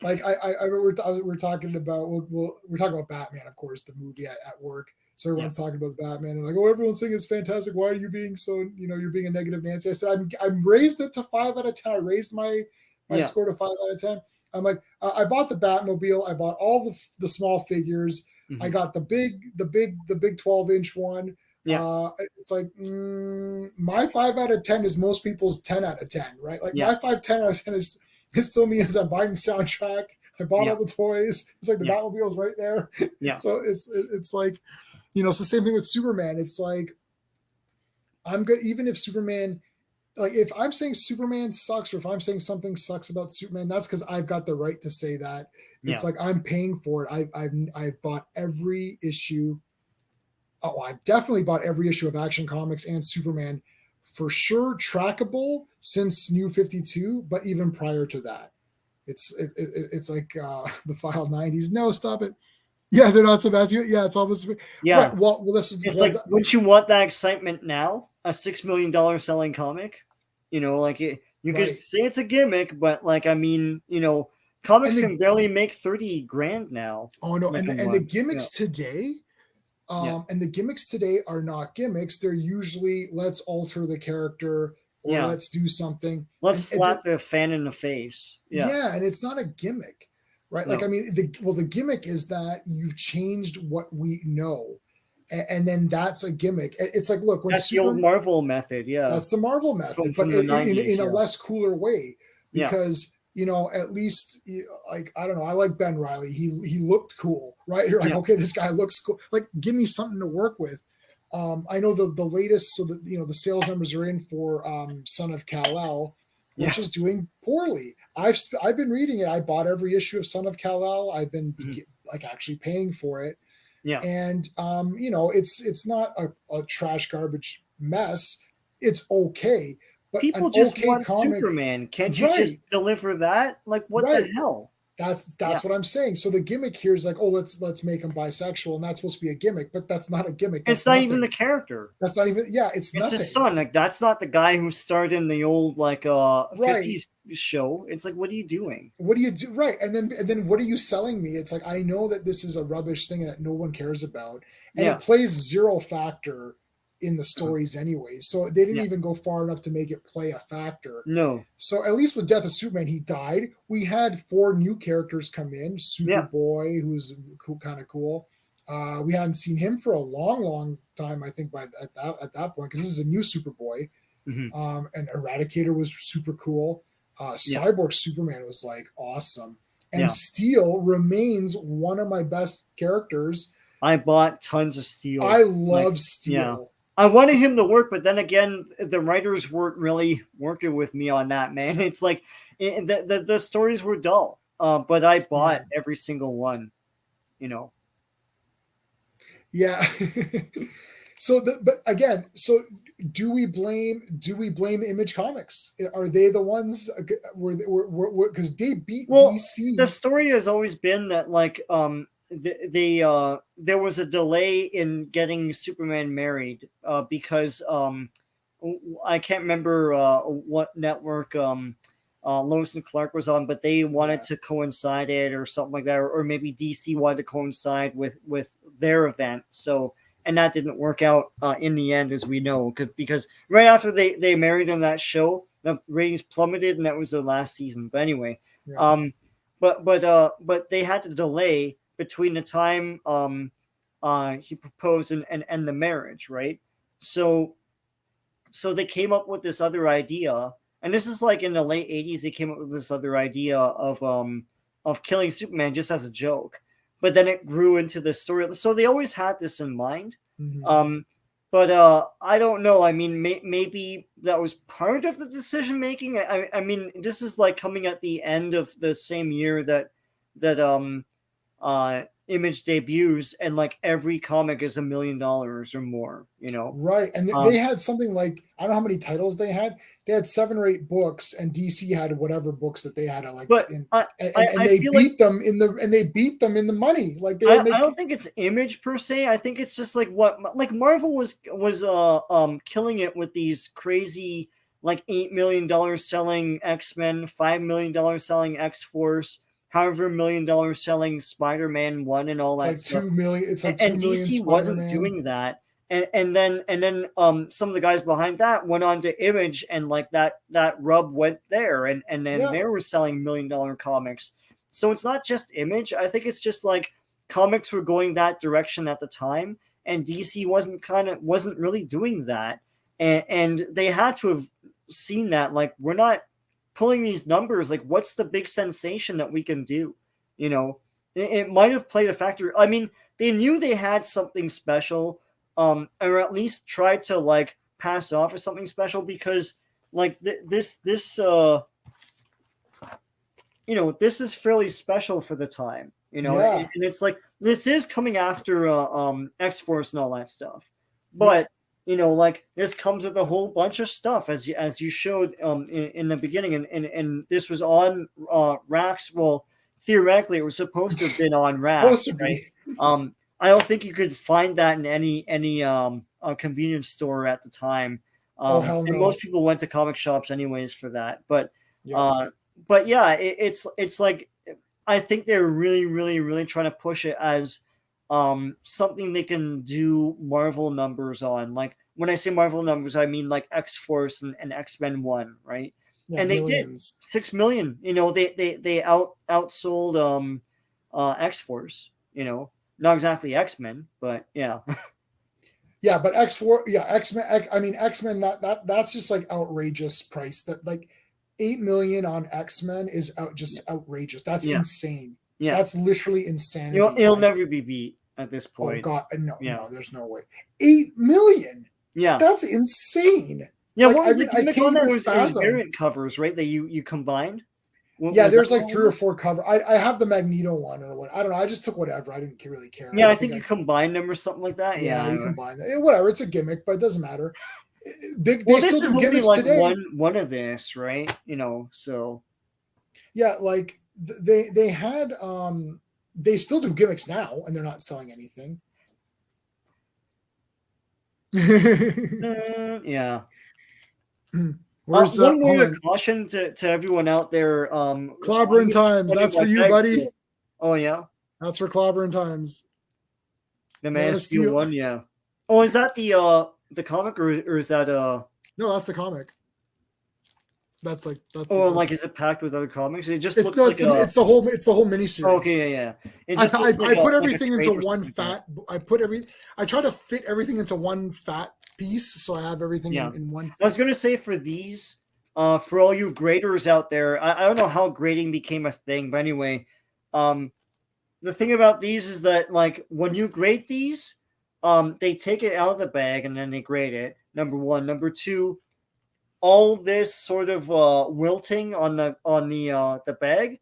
Like we're talking about we're talking about Batman, of course, the movie at work. So everyone's talking about Batman and like, oh, everyone's saying it's fantastic. Why are you being so, you're being a negative Nancy? I said, I'm raised it to 5 out of 10. I raised my score to 5 out of 10. I'm like, I bought the Batmobile. I bought all the small figures. Mm-hmm. I got the big 12-inch one. Yeah. It's like my 5 out of 10 is most people's 10 out of 10, right? Like my 10 out of 10 is still me as I'm buying the soundtrack. I bought all the toys. It's like the Batmobile's right there. Yeah. So it's like, it's the same thing with Superman. It's like, I'm good. Even if Superman, like if I'm saying Superman sucks, or if I'm saying something sucks about Superman, that's because I've got the right to say that. It's like I'm paying for it. I've bought every issue. Oh, I've definitely bought every issue of Action Comics and Superman, for sure, trackable since New 52, but even prior to that. It's like the File 90s. No, stop it. Yeah, they're not so bad. Yeah, it's almost yeah. Right. Well, this is it's like, wouldn't you want that excitement now? A $6 million selling comic, like you could say it's a gimmick, but like I mean, comics can barely make 30 grand now. Oh no, and the gimmicks today. And the gimmicks today are not gimmicks. They're usually let's alter the character or let's do something. Let's slap the fan in the face. Yeah, and it's not a gimmick, right? No. Like, I mean, the gimmick is that you've changed what we know. And then that's a gimmick. It's like, look, when that's the old Marvel method. Yeah, that's the Marvel method, but in a less cooler way, because at least like, I don't know. I like Ben Reilly. He looked cool, right? You're like, okay, this guy looks cool. Like, give me something to work with. I know the latest, so that the sales numbers are in for Son of Kal-El, which is doing poorly. I've been reading it. I bought every issue of Son of Kal-El. I've been like actually paying for it. Yeah, and it's not a trash garbage mess. It's okay. But people just want Superman. Can't you just deliver that? Like, what the hell? That's Yeah. what I'm saying. So the gimmick here is like, oh, let's make him bisexual, and that's supposed to be a gimmick, but that's not a gimmick. That's It's not nothing. even the character. That's not even. Yeah, it's It's nothing. his son. Like, that's not the guy who starred in the old like Right. 50s show. It's like, what are you doing? What do you do? Right, and then what are you selling me? It's like, I know that this is a rubbish thing that no one cares about, and Yeah. it plays zero factor in the stories anyway. So they didn't Yeah. even go far enough to make it play a factor. No. So at least with Death of Superman, he died. We had 4 new characters come in. Superboy, who's cool, kind of cool. We hadn't seen him for a long time, I think, at that point, because this is a new Superboy. Mm-hmm. And Eradicator was super cool. Cyborg Superman was like awesome. And Steel remains one of my best characters. I bought tons of Steel. I love Steel. Yeah. I wanted him to work, but then again, the writers weren't really working with me on that, man. It's like the stories were dull, but I bought every single one, you know. Yeah. But again, so do we blame Image Comics? Are they the ones were because they beat DC? The story has always been that like there was a delay in getting Superman married because I can't remember what network Lois and Clark was on, but they wanted to coincide it or something like that, or maybe DC wanted to coincide with their event. So, and that didn't work out in the end, as we know, because right after they married on that show, the ratings plummeted, and that was the last season. But anyway, but they had to delay between the time he proposed and the marriage, right? So they came up with this other idea, and this is like in the late 80s. They came up with this other idea of killing Superman just as a joke, but then it grew into the story. So they always had this in mind. Mm-hmm. But I don't know. I mean, maybe that was part of the decision making. I mean, this is like coming at the end of the same year that Image debuts, and like every comic is $1 million or more, you know. Right, and they had something like, I don't know how many titles they had. They had 7 or 8 books, and DC had whatever books that they had. Like, but and they beat them in the money. Like I don't think it's Image per se. I think it's just like Marvel was killing it with these crazy like $8 million selling X-Men, $5 million selling X-Force, however $1 million selling Spider-Man 1 and all that like stuff. 2 million. It's like and 2 million DC Spider-Man. wasn't doing that. And then some of the guys behind that went on to Image, and like that rub went there, and then they were selling $1 million comics. So it's not just Image. I think it's just like comics were going that direction at the time, and DC wasn't really doing that, and they had to have seen that, like, we're not pulling these numbers. Like, what's the big sensation that we can do? You know, it might have played a factor. I mean, they knew they had something special, or at least tried to like pass off as something special, because like this you know, this is fairly special for the time, you know. And it's like, this is coming after X-Force and all that stuff, but you know, like, this comes with a whole bunch of stuff, as you showed in the beginning, and this was on racks. Well, theoretically, it was supposed to have been on racks, right? I don't think you could find that in any convenience store at the time. Hell no. And most people went to comic shops anyways for that. But yeah, it's like, I think they're really trying to push it as something they can do Marvel numbers on. Like, when I say Marvel numbers, I mean like X-Force and X-Men 1, right? And they did 6 million. You know, they outsold X-Force, you know. Not exactly X-Men, but yeah. Yeah, but X-Men. I mean, X-Men. That's just like outrageous price. That like 8 million on X-Men is outrageous. That's insane. Yeah, that's literally insanity. You know, it'll never be beat at this point. Oh God, no, there's no way. 8 million. Yeah, that's insane. Yeah, like, what was the gimmick on that? It was variant covers, right? That you combined. There's like 3 or 4 cover. I have the Magneto one or what. I don't know. I just took whatever. I didn't really care. Yeah, I think you combined them or something like that. Yeah, you combine them. Whatever. It's a gimmick, but it doesn't matter. They this still is do only gimmicks like today. one of this, right? You know, so yeah, like they had they still do gimmicks now, and they're not selling anything. Yeah. Where's One word of on. caution to everyone out there. Clobberin times. That's for you, buddy. Oh yeah, that's for Clobberin times. The Man of Steel 1. Yeah. Oh, is that the comic or is that No, that's the comic. That's like is it packed with other comics? It just looks like it's the whole miniseries. Oh, okay, yeah. It just I put everything into one fat. I try to fit everything into one fat piece, so I have everything in one. I was gonna say for these, for all you graders out there, I don't know how grading became a thing, but anyway, the thing about these is that like when you grade these, they take it out of the bag and then they grade it. Number one, number two. All this sort of wilting on the bag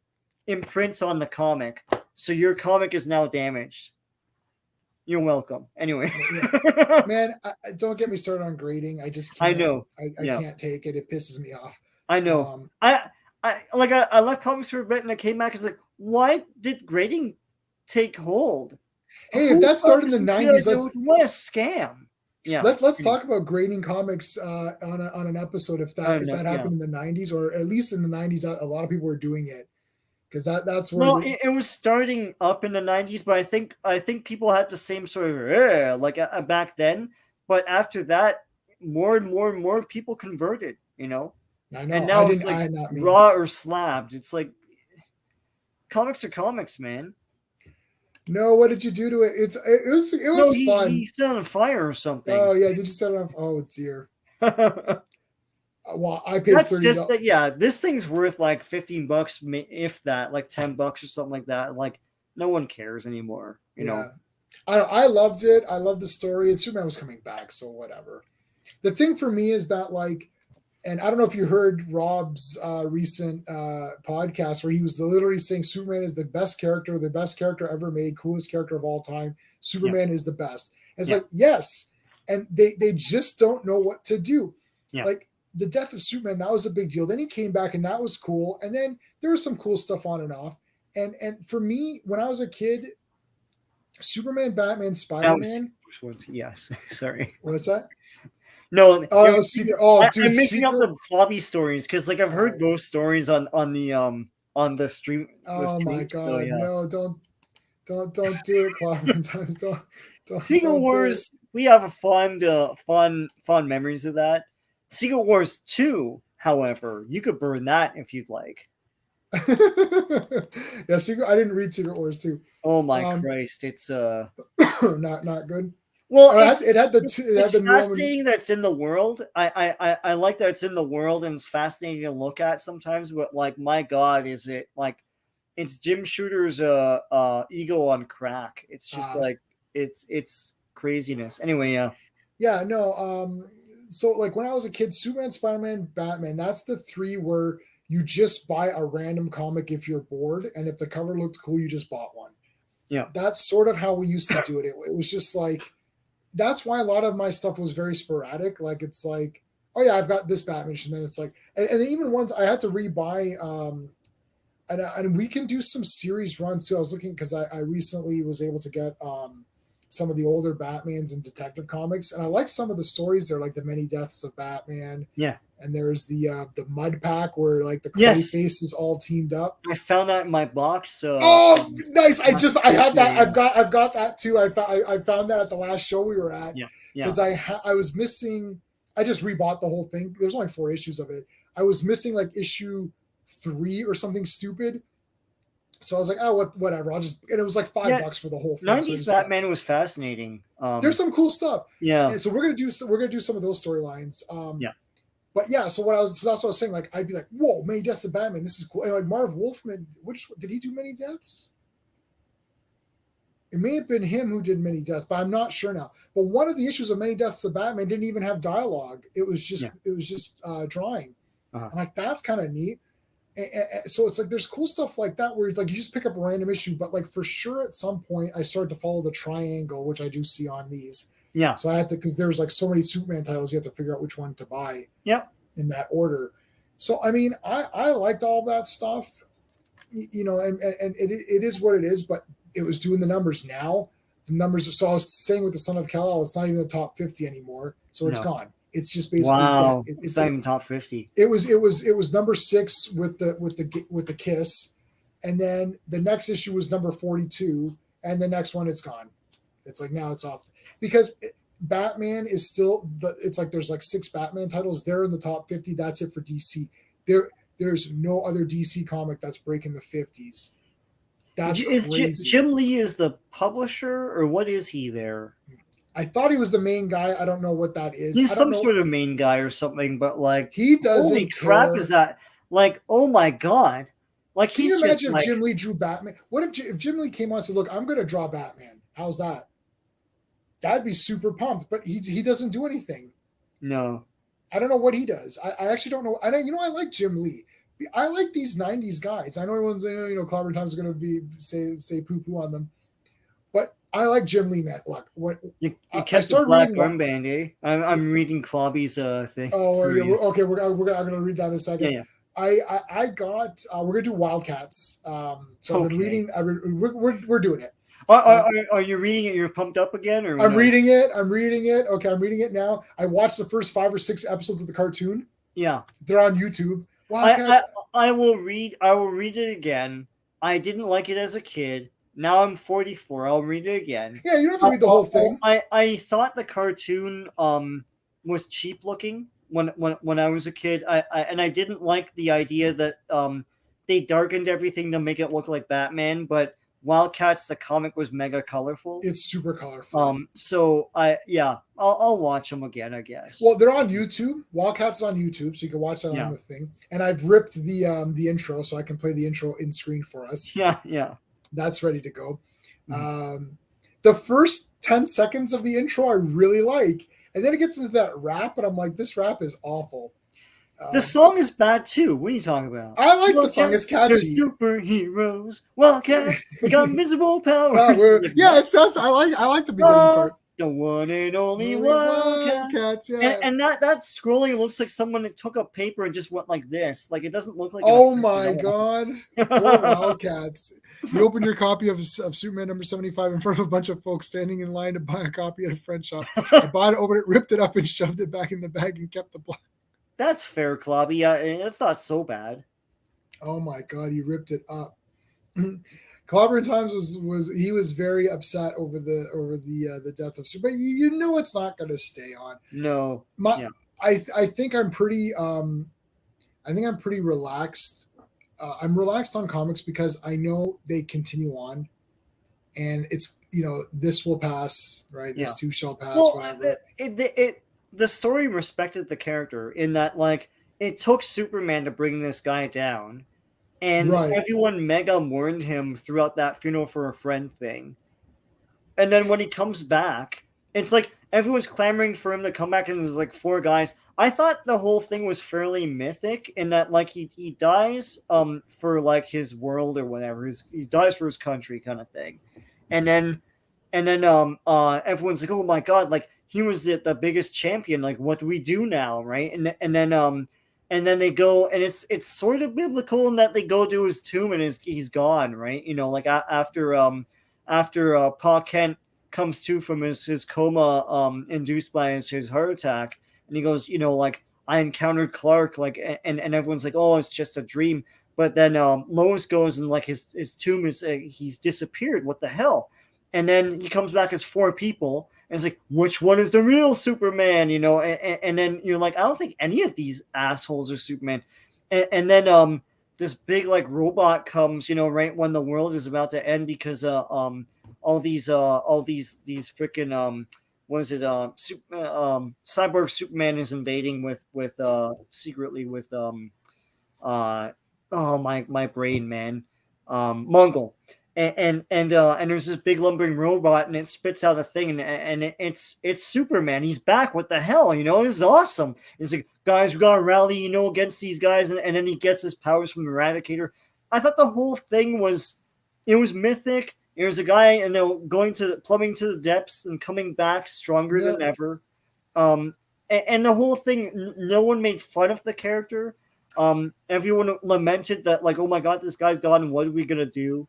imprints on the comic, so your comic is now damaged. You're welcome. Anyway, man, don't get me started on grading. I just can't. I know. I can't take it. It pisses me off. I know. I left comics for a bit and I came back and was like, why did grading take hold? Hey, if that started in the 90s, what a scam. Yeah. Let's talk about grading comics on an episode if that happened in the 90s, or at least in the 90s, a lot of people were doing it because that's where. Well, it was starting up in the 90s, but I think people had the same sort of like back then. But after that, more and more people converted. You know. I know. And now it's like raw or slabbed. It's like comics are comics, man. No, what did you do to it? It was fun. He set it on fire or something. Oh yeah, did you set it on? Oh dear. Well, I paid $30. This thing's worth like $15, if that, like $10 or something like that. Like no one cares anymore. You know. I loved it. I loved the story. And Superman was coming back, so whatever. The thing for me is that like. And I don't know if you heard Rob's recent podcast where he was literally saying Superman is the best character ever made, coolest character of all time. Superman is the best. And it's like, yes. And they just don't know what to do. Yeah. Like the death of Superman, that was a big deal. Then he came back and that was cool. And then there was some cool stuff on and off. And for me, when I was a kid, Superman, Batman, Spider-Man. Yes. Sorry. What's that? No, dude, I'm mixing up the floppy stories because, like, I've heard both stories on the stream. My god, so, no! Don't do it, Clobberin times. Don't. Secret Wars. We have a fun memories of that. Secret Wars 2, however, you could burn that if you'd like. Yeah, I didn't read Secret Wars 2. Oh my Christ, it's not good. Well, it had the fascinating that it's in the world. I like that it's in the world and it's fascinating to look at sometimes. But like, my God, is it like it's Jim Shooter's ego on crack? It's just like it's craziness. Anyway, yeah, no. So like when I was a kid, Superman, Spider-Man, Batman. That's the three where you just buy a random comic if you're bored, and if the cover looked cool, you just bought one. Yeah, that's sort of how we used to do it. It was just like. That's why a lot of my stuff was very sporadic. Like it's like, oh yeah, I've got this Batman, and then it's like, and even ones I had to rebuy. And we can do some series runs too. I was looking because I recently was able to get some of the older Batmans and Detective Comics, and I like some of the stories. They're like the Many Deaths of Batman. Yeah. And there's the Mud Pack where like the clay face is all teamed up. I found that in my box. Oh, nice! I have that. I've got that too. I found that at the last show we were at. Yeah. Because I was missing. I just rebought the whole thing. There's only 4 issues of it. I was missing like issue 3 or something stupid. So I was like, oh, whatever. I'll just. And it was like $5 for the whole thing. 90s Batman was fascinating. There's some cool stuff. Yeah. And so we're gonna do some of those storylines. Yeah. But yeah, so that's what I was saying. Like, I'd be like, "Whoa, Many Deaths of Batman! This is cool." And like Marv Wolfman, did he do Many Deaths? It may have been him who did Many Deaths, but I'm not sure now. But one of the issues of Many Deaths of Batman didn't even have dialogue. It was just drawing. Uh-huh. I'm like, that's kind of neat. And so it's like there's cool stuff like that where it's like you just pick up a random issue, but like for sure at some point I started to follow the triangle, which I do see on these. Yeah. So I had to, because there's like so many Superman titles, you have to figure out which one to buy. Yeah. In that order. So I mean, I liked all that stuff. you know, and it is what it is, but it was doing the numbers. Now the numbers are, so I was saying with the Son of Kal-El, it's not even the top 50 anymore, so it's No. gone. It's just basically Wow. dead. It's not even top 50. It was number 6 with the kiss, and then the next issue was number 42, and the next one it's gone. It's like now it's off because Batman is still it's like there's like 6 Batman titles. They're in the top 50. That's it for DC. There's no other DC comic that's breaking the 50s. That's crazy. Jim Lee is the publisher, or what is he there? I thought he was the main guy. I don't know what that is. He's some sort of main guy or something, but like he doesn't. Holy crap! Is that like? Oh my god! Like, can you imagine if Jim Lee drew Batman? What if Jim Lee came on and said, "Look, I'm going to draw Batman"? How's that? That'd be super pumped. But he doesn't do anything. No, I don't know what he does. I actually don't know. I like Jim Lee. I like these '90s guys. I know everyone's Clobberin times are going to be say poo poo on them, but I like Jim Lee, man. Look, you kept the black armband, eh? I'm reading Clobby's thing. Oh, yeah, okay. I'm going to read that in a second. Yeah. I got. We're going to do Wildcats. So I've been reading. We're doing it. Are you reading it? You're pumped up again, or I'm reading it. Okay, I'm reading it now. I watched the first 5 or 6 episodes of the cartoon. Yeah, they're on YouTube. I will read it again. I didn't like it as a kid. Now I'm 44. I'll read it again. Yeah, you don't have to read the whole thing. I thought the cartoon was cheap looking when I was a kid. I didn't like the idea that they darkened everything to make it look like Batman, but Wildcats, the comic, was mega colorful. It's super colorful. So I'll watch them again, I guess. Well, they're on YouTube. Wildcats is on YouTube, so you can watch that on the thing. And I've ripped the intro, so I can play the intro in screen for us. Yeah. That's ready to go. Mm-hmm. The first 10 seconds of the intro I really like, and then it gets into that rap, and I'm like, this rap is awful. The song is bad too. What are you talking about? I like the song. It's catchy. They're superheroes. Wildcats. They got invincible powers. Yeah, it says. I like the beginning part. The one and only Wildcats. Yeah. And that scrolling looks like someone took a paper and just went like this. Like, it doesn't look like. Oh my god! Poor Wildcats. You open your copy of Superman number 75 in front of a bunch of folks standing in line to buy a copy at a friend shop. I bought it, opened it, ripped it up, and shoved it back in the bag and kept the block. That's fair, Clobby. It's not so bad. Oh my god, he ripped it up. Clobberin Times was very upset over the death of Superman. You know it's not going to stay on. No. I think I'm pretty relaxed. I'm relaxed on comics because I know they continue on, and it's this will pass, right? This too shall pass. Well, whatever. The story respected the character in that, like, it took Superman to bring this guy down, and everyone mega mourned him throughout that funeral for a friend thing. And then when he comes back, it's like everyone's clamoring for him to come back, and there's like 4 guys. I thought the whole thing was fairly mythic in that, like, he dies for like his world or whatever. He dies for his country kind of thing, and then everyone's like, oh my god, like, he was the biggest champion. Like, what do we do now, right? And then they go, and it's sort of biblical in that they go to his tomb and he's gone, right? Like after Pa Kent comes to from his coma induced by his heart attack, and he goes, like, I encountered Clark, like, and everyone's like, oh, it's just a dream. But then Lois goes, and like his tomb is he's disappeared. What the hell? And then he comes back as 4 people. And it's like, which one is the real Superman? And then you're like, I don't think any of these assholes are Superman. And then this big like robot comes, right when the world is about to end because all these freaking Cyborg Superman is invading with secretly with my brain, man, Mongol. And there's this big lumbering robot, and it spits out a thing, and it's Superman. He's back. What the hell? This is awesome. It's like, guys, we gotta rally, against these guys, and then he gets his powers from the Eradicator. I thought the whole thing was mythic. It was a guy, plumbing to the depths and coming back stronger than ever. And the whole thing, no one made fun of the character. Everyone lamented that, like, oh my god, this guy's gone. What are we gonna do?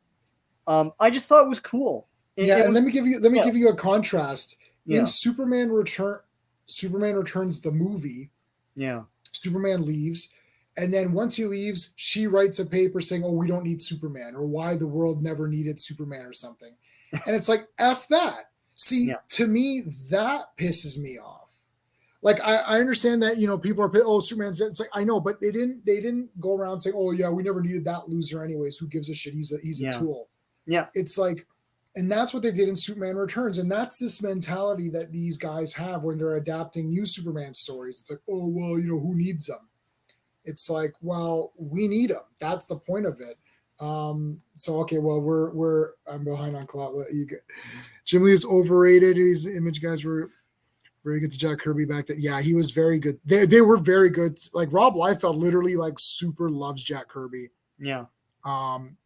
I just thought it was cool. Yeah, It and was, let me give you a contrast. In yeah, Superman Returns the movie, yeah, Superman leaves, and then once he leaves, she writes a paper saying, "Oh, we don't need Superman," or "Why the world never needed Superman," or something. And it's like, F that. See, yeah, to me, that pisses me off. Like I understand that, you know, people are, oh, Superman's dead. It's like, I know, but they didn't go around saying, oh yeah, we never needed that loser anyways. Who gives a shit? He's a yeah, tool. yeah, It's like, and that's what they did in Superman Returns. And that's this mentality that these guys have when they're adapting new Superman stories. It's like, oh, well, you know, who needs them? It's like, well, we need them. That's the point of it. So okay, well, I'm behind on Clout. You get Jim Lee is overrated. These image guys were very good to Jack Kirby back then. Yeah, he was very good. They were very good. Like Rob Liefeld literally like super loves Jack Kirby. yeah. Um,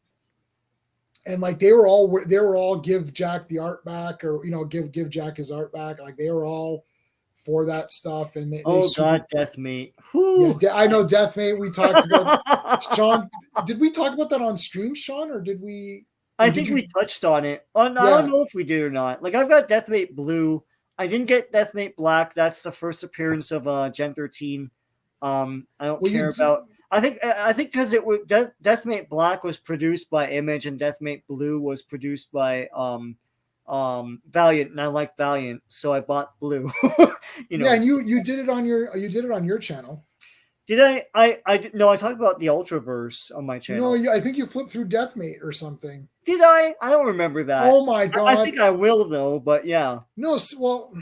and like they were all give Jack the art back, or you know, give Jack his art back. Like they were all for that stuff, and they Oh super. god, Deathmate. Yeah, Whew. I know Deathmate. We talked about Sean. Did we talk about that on stream, Sean, or did we? I Or did think you? we touched on it. I Yeah. don't know if we did or not. Like, I've got Deathmate Blue. I didn't get Deathmate Black. That's the first appearance of Gen 13. I don't Well, care about. I think because it was Deathmate Black was produced by Image and Deathmate Blue was produced by Valiant, and I like Valiant, so I bought Blue. Yeah, and So, you did it on your channel. did I no, I talked about the Ultraverse on my No, channel. I think you flipped through Deathmate or something. Did I? I don't remember that. Oh my I god. think I will though, but yeah, No, well,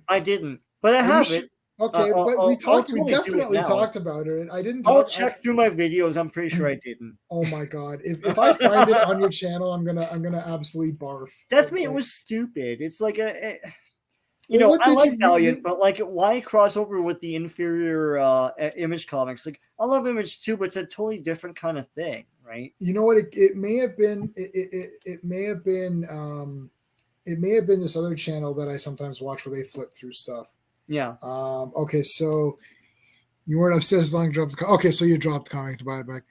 I didn't, but I Are you have sure? it. Okay, but I'll we totally do it definitely now. talked about it. I didn't I'll talk. check through my videos. I'm pretty sure I didn't. Oh my god. If I find it on your channel, I'm gonna absolutely barf. It's Deathmate like, was stupid. It's like well, what I did like you Valiant, but like, why cross over with the inferior Image comics? Like, I love Image too, but it's a totally different kind of thing, right? you know what, it may have been it may have been it may have been this other channel that I sometimes watch where they flip through stuff. Yeah. Okay, so you weren't upset as long as you dropped okay, so you dropped comic to buy it back.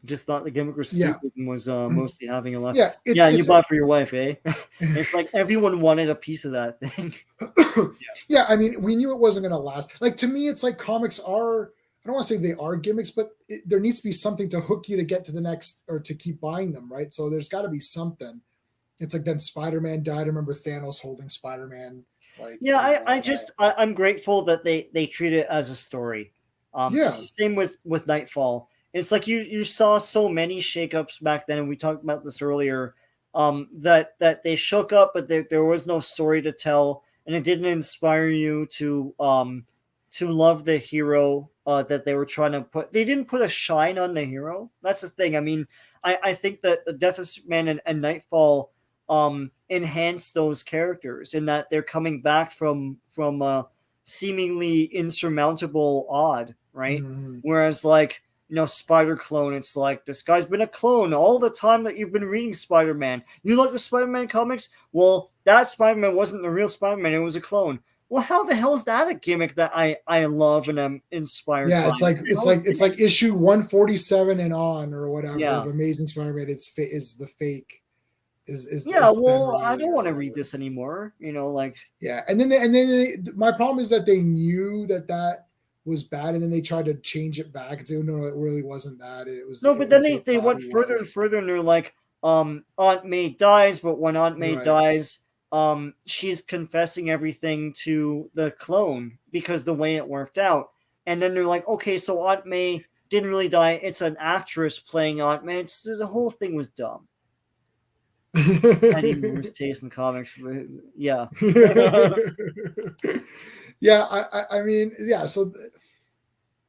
Just thought the gimmick was Yeah. stupid and was mostly having a lot. Yeah, Yeah, you bought for your wife, eh? It's like everyone wanted a piece of that thing. Yeah, I mean, we knew it wasn't going to last. Like to me, it's like comics are. I don't want to say they are gimmicks, but there needs to be something to hook you to get to the next or to keep buying them, right? So there's got to be something. It's like then Spider-Man died. I remember Thanos holding Spider-Man. Like, Yeah, you know, I'm grateful that they treat it as a story. yeah, It's the same with Nightfall. It's like you saw so many shakeups back then, and we talked about this earlier. That they shook up, but there was no story to tell, and it didn't inspire you to love the hero that they were trying to put. They didn't put a shine on the hero. That's the thing. I mean, I think that the Death of Superman and Nightfall enhance those characters in that they're coming back from seemingly insurmountable odd, right? mm-hmm. Whereas like, Spider Clone, it's like, this guy's been a clone all the time that you've been reading Spider-Man. You like the Spider-Man comics? Well, that Spider-Man wasn't the real Spider-Man, it was a clone. Well, how the hell is that a gimmick that I love and I'm inspired Yeah, by? it's like issue 147 and on or whatever Yeah. of Amazing Spider-Man. Is the fake Yeah, is Ben well, I Reilly don't or want to read whatever. this anymore. Like, Yeah, and then my problem is that they knew that was bad, and then they tried to change it back and say, "Oh, no, it really wasn't that. It was no, but then what they they thought went he further and was." further, and they're like, Aunt May dies, but when Aunt May Right. dies, she's confessing everything to the clone because the way it worked out. And then they're like, okay, so Aunt May didn't really die. It's an actress playing Aunt May. The whole thing was dumb. Eddie Moore's taste in comics, yeah. Yeah, I mean, yeah. So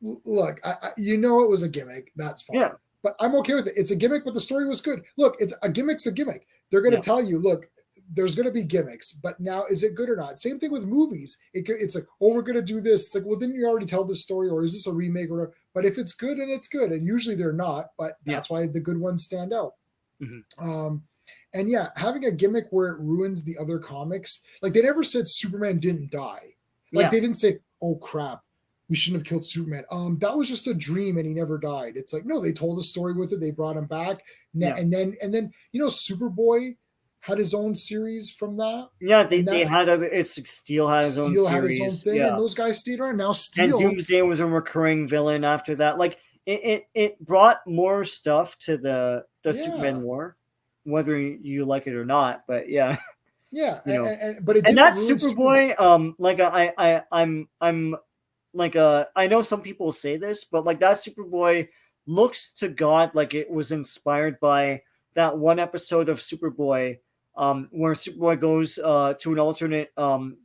look, you know, it was a gimmick. That's fine. Yeah. But I'm okay with it. It's a gimmick, but the story was good. Look, it's a gimmick's a gimmick. They're going to tell you, look, there's going to be gimmicks, but now is it good or not? Same thing with movies. It's like, oh, we're going to do this. It's like, well, didn't you already tell this story, or is this a remake? Or but if it's good, and it's good, and usually they're not, but that's why the good ones stand out. Mm-hmm. And yeah, having a gimmick where it ruins the other comics, like they never said Superman didn't die. Like they didn't say, oh crap, we shouldn't have killed Superman. That was just a dream and he never died. It's like, no, they told a story with it. They brought him back. Yeah. And then, Superboy had his own series from that. Yeah, And they had Steel had his own Steel series. had his own thing, and those guys stayed around. Now Steel and Doomsday was a recurring villain after that. Like it brought more stuff to the Superman lore, whether you like it or not. But yeah. Yeah, but it didn't that Superboy, like I'm like I know some people say this, but like that Superboy looks to God like it was inspired by that one episode of Superboy, where Superboy goes to an alternate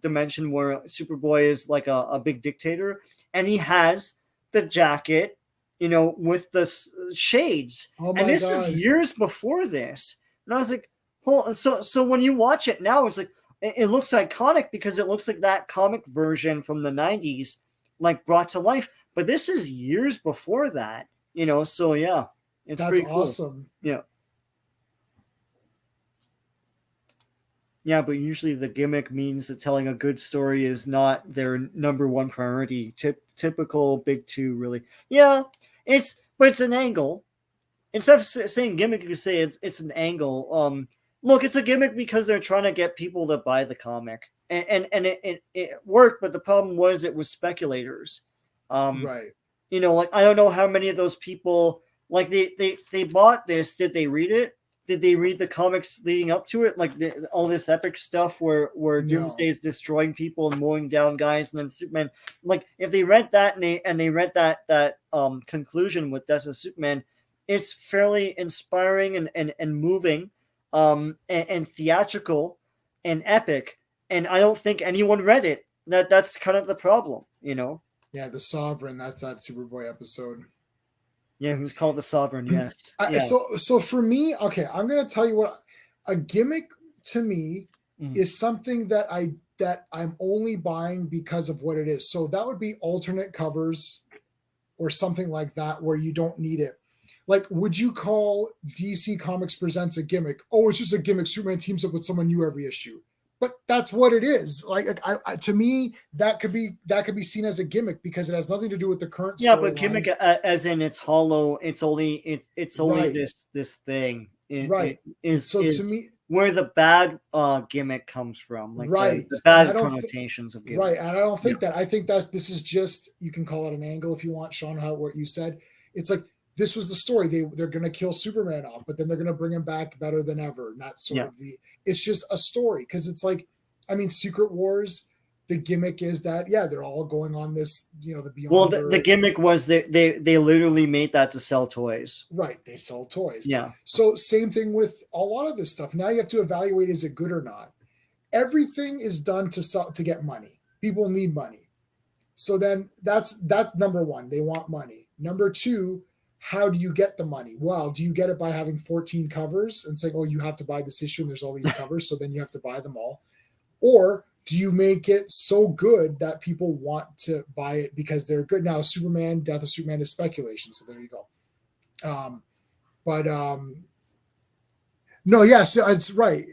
dimension where Superboy is like a big dictator, and he has the jacket, with the shades. Oh my and this God. is years before this, and I was like, well, so when you watch it now, it's like it looks iconic because it looks like that comic version from the 90s, like brought to life. But this is years before that, so yeah, it's that's pretty cool. Awesome. Yeah. Yeah, but usually the gimmick means that telling a good story is not their number one priority. Typical big two, really. Yeah, it's an angle. Instead of saying gimmick, you could say it's an angle. Look, it's a gimmick because they're trying to get people to buy the comic, and it worked. But the problem was it was speculators. Right. Like I don't know how many of those people like they bought this. Did they read it? Did they read the comics leading up to it? Like all this epic stuff where Doomsday is destroying people and mowing down guys, and then Superman. Like if they read that and they read that conclusion with Death of Superman, it's fairly inspiring and moving, and theatrical and epic. And I don't think anyone read it. That's kind of the problem, Yeah, the Sovereign. That's that Superboy episode. Yeah, who's called the Sovereign? Yes. So for me, okay, I'm gonna tell you what a gimmick to me is something that I'm only buying because of what it is. So that would be alternate covers or something like that where you don't need it. Like, would you call DC Comics Presents a gimmick? Oh, it's just a gimmick. Superman teams up with someone new every issue. But that's what it is. Like to me, that could be seen as a gimmick because it has nothing to do with the current. Yeah, but gimmick as in it's hollow. It's only right. this thing. Right. To me, where the bad gimmick comes from, like right. the bad connotations of gimmick. Right, and I don't think that. I think that this is just, you can call it an angle if you want, Sean. What you said, it's like this was the story. They're going to kill Superman off, but then they're going to bring him back better than ever. And that's sort of it's just a story because it's like, I mean, Secret Wars. The gimmick is that they're all going on this, the Beyond. Well, the gimmick was they literally made that to sell toys. Right, they sell toys. Yeah. So same thing with a lot of this stuff. Now you have to evaluate, is it good or not? Everything is done to get money. People need money. So then that's number one. They want money. Number two, how do you get the money? Well, do you get it by having 14 covers and saying, oh, you have to buy this issue and there's all these covers, so then you have to buy them all? Or do you make it so good that people want to buy it because they're good? Now, Superman, Death of Superman is speculation, so there you go. No, yes, it's right.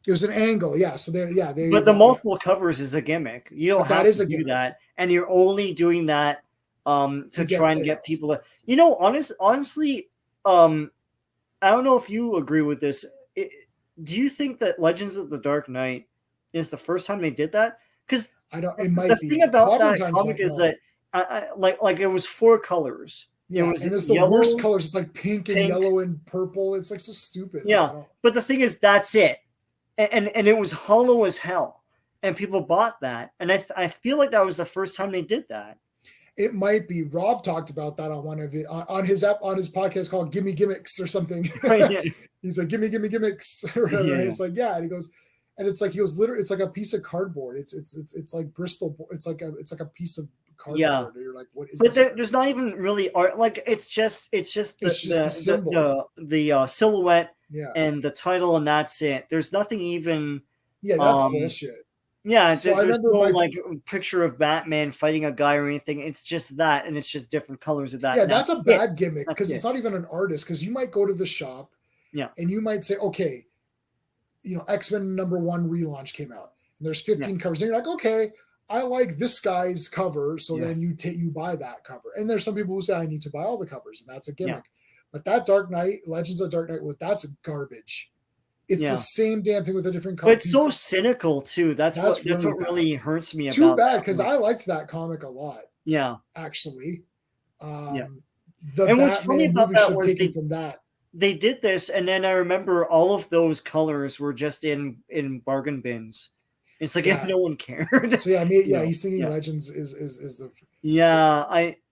It was an angle, so there, but the multiple covers is a gimmick. You don't have to do that, and you're only doing that to try and get people to. Honestly, I don't know if you agree with this. Do you think that Legends of the Dark Knight is the first time they did that? Because I don't. It might the be. thing about that comic is that like it was 4 colors. Yeah, it was and it's the worst colors. It's like pink and yellow and purple. It's like so stupid. Yeah, but the thing is, that's it. And it was hollow as hell, and people bought that. And I feel like that was the first time they did that. It might be. Rob talked about that on one of it on his podcast called "Gimme Gimmicks" or something. He's like, "Gimme Gimmicks," or whatever. Yeah. And it's like, and he goes, and it's like he was literally. It's like a piece of cardboard. It's like Bristol. It's like a piece of cardboard. Yeah. You're like, what is? But there's not even really art. Like it's just the symbol, the silhouette, and the title, and that's it. There's nothing even. Yeah, that's bullshit. Yeah, so there's no picture of Batman fighting a guy or anything. It's just that, and it's just different colors of that. Yeah, that's a bad gimmick because it's not even an artist. Because you might go to the shop, and you might say, okay, X-Men #1 relaunch came out, and there's 15 covers, and you're like, okay, I like this guy's cover, so Yeah. then you buy that cover. And there's some people who say I need to buy all the covers, and that's a gimmick. Yeah. But that Dark Knight, Legends of Dark Knight, that's garbage. It's the same damn thing with a different But cover. it's so cynical too. That's what really really hurts me Too about bad, that. because I liked that comic a lot. Yeah. Actually. Yeah. The And what's funny Batman about movie that should have was taken from that. they did this, and then I remember all of those colors were just in bargain bins. It's like Yeah. no one cared. So yeah, No. he's thinking Yeah. Legends is the Yeah,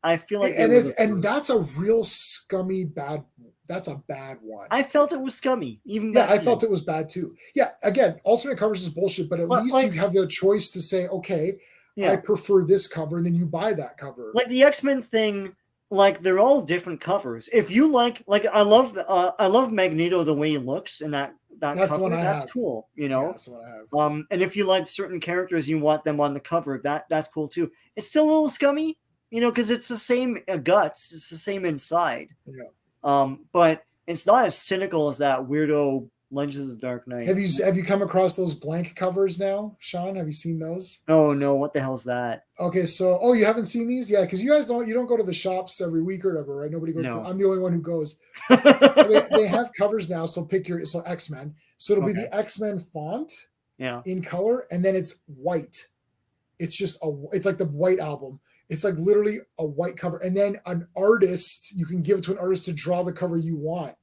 I feel like and that's a real scummy bad. That's a bad one. I felt it was scummy. Even Yeah, back I then. felt it was bad too. Yeah, again, alternate covers is bullshit, but at But, least like, you have the choice to say, okay, yeah, I prefer this cover, and then you buy that cover. like the X-Men thing. Like they're all different covers. If you like I love Magneto the way he looks in that That's the cover. one I That's have. cool, you know. Yeah, that's the one I have. And if you like certain characters, you want them on the cover. That's cool too. It's still a little scummy, you know, because it's the same guts. It's the same inside. Yeah. But it's not as cynical as that weirdo Legends of Dark Knight. Have you come across those blank covers now, Sean? Have you seen those? Oh no, what the hell's that? Okay, so you haven't seen these? Yeah, because you guys don't go to the shops every week or whatever, right? Nobody goes. No. I'm the only one who goes. So they have covers now. So X-Men. So it'll be the X-Men font, in color, and then it's white. It's just it's like the White Album. It's like literally a white cover, and then an artist, you can give it to an artist to draw the cover you want.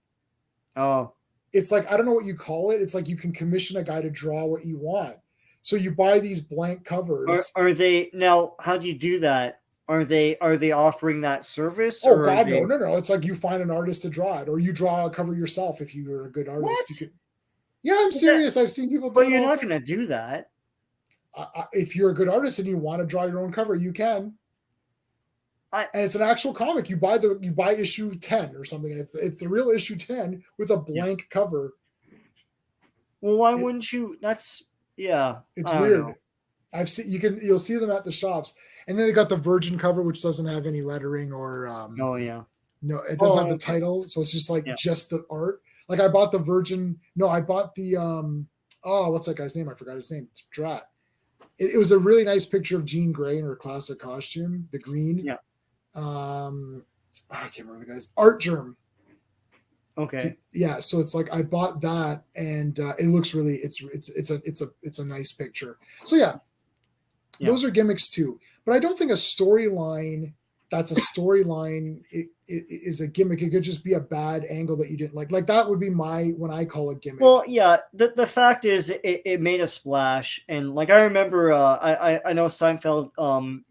Oh. It's like, I don't know what you call it. It's like you can commission a guy to draw what you want. So you buy these blank covers. Are they now? How do you do that? Are they offering that service? Oh God, no! It's like you find an artist to draw it, or you draw a cover yourself if you're a good artist. What? You can, yeah, I'm serious. I've seen people. But you're not going to do that. If you're a good artist and you want to draw your own cover, you can. And it's an actual comic. You buy issue 10 or something, and it's the real issue 10 with a blank cover. Well, why wouldn't you? That's It's weird. You'll see them at the shops, and then they got the Virgin cover, which doesn't have any lettering or no, it doesn't have the title, so it's just like just the art. Like I bought the Virgin. No, I bought the what's that guy's name? I forgot his name. Drat. It was a really nice picture of Jean Grey in her classic costume, the green. Yeah. I can't remember the guy's Art Germ. Okay. Yeah, so it's like I bought that, and it looks really it's a nice picture. So yeah, those are gimmicks too. But I don't think a storyline that's a storyline is a gimmick. It could just be a bad angle that you didn't like. Like that would be when I call a gimmick. Well, yeah. The fact is, it made a splash, and like I remember, I know Seinfeld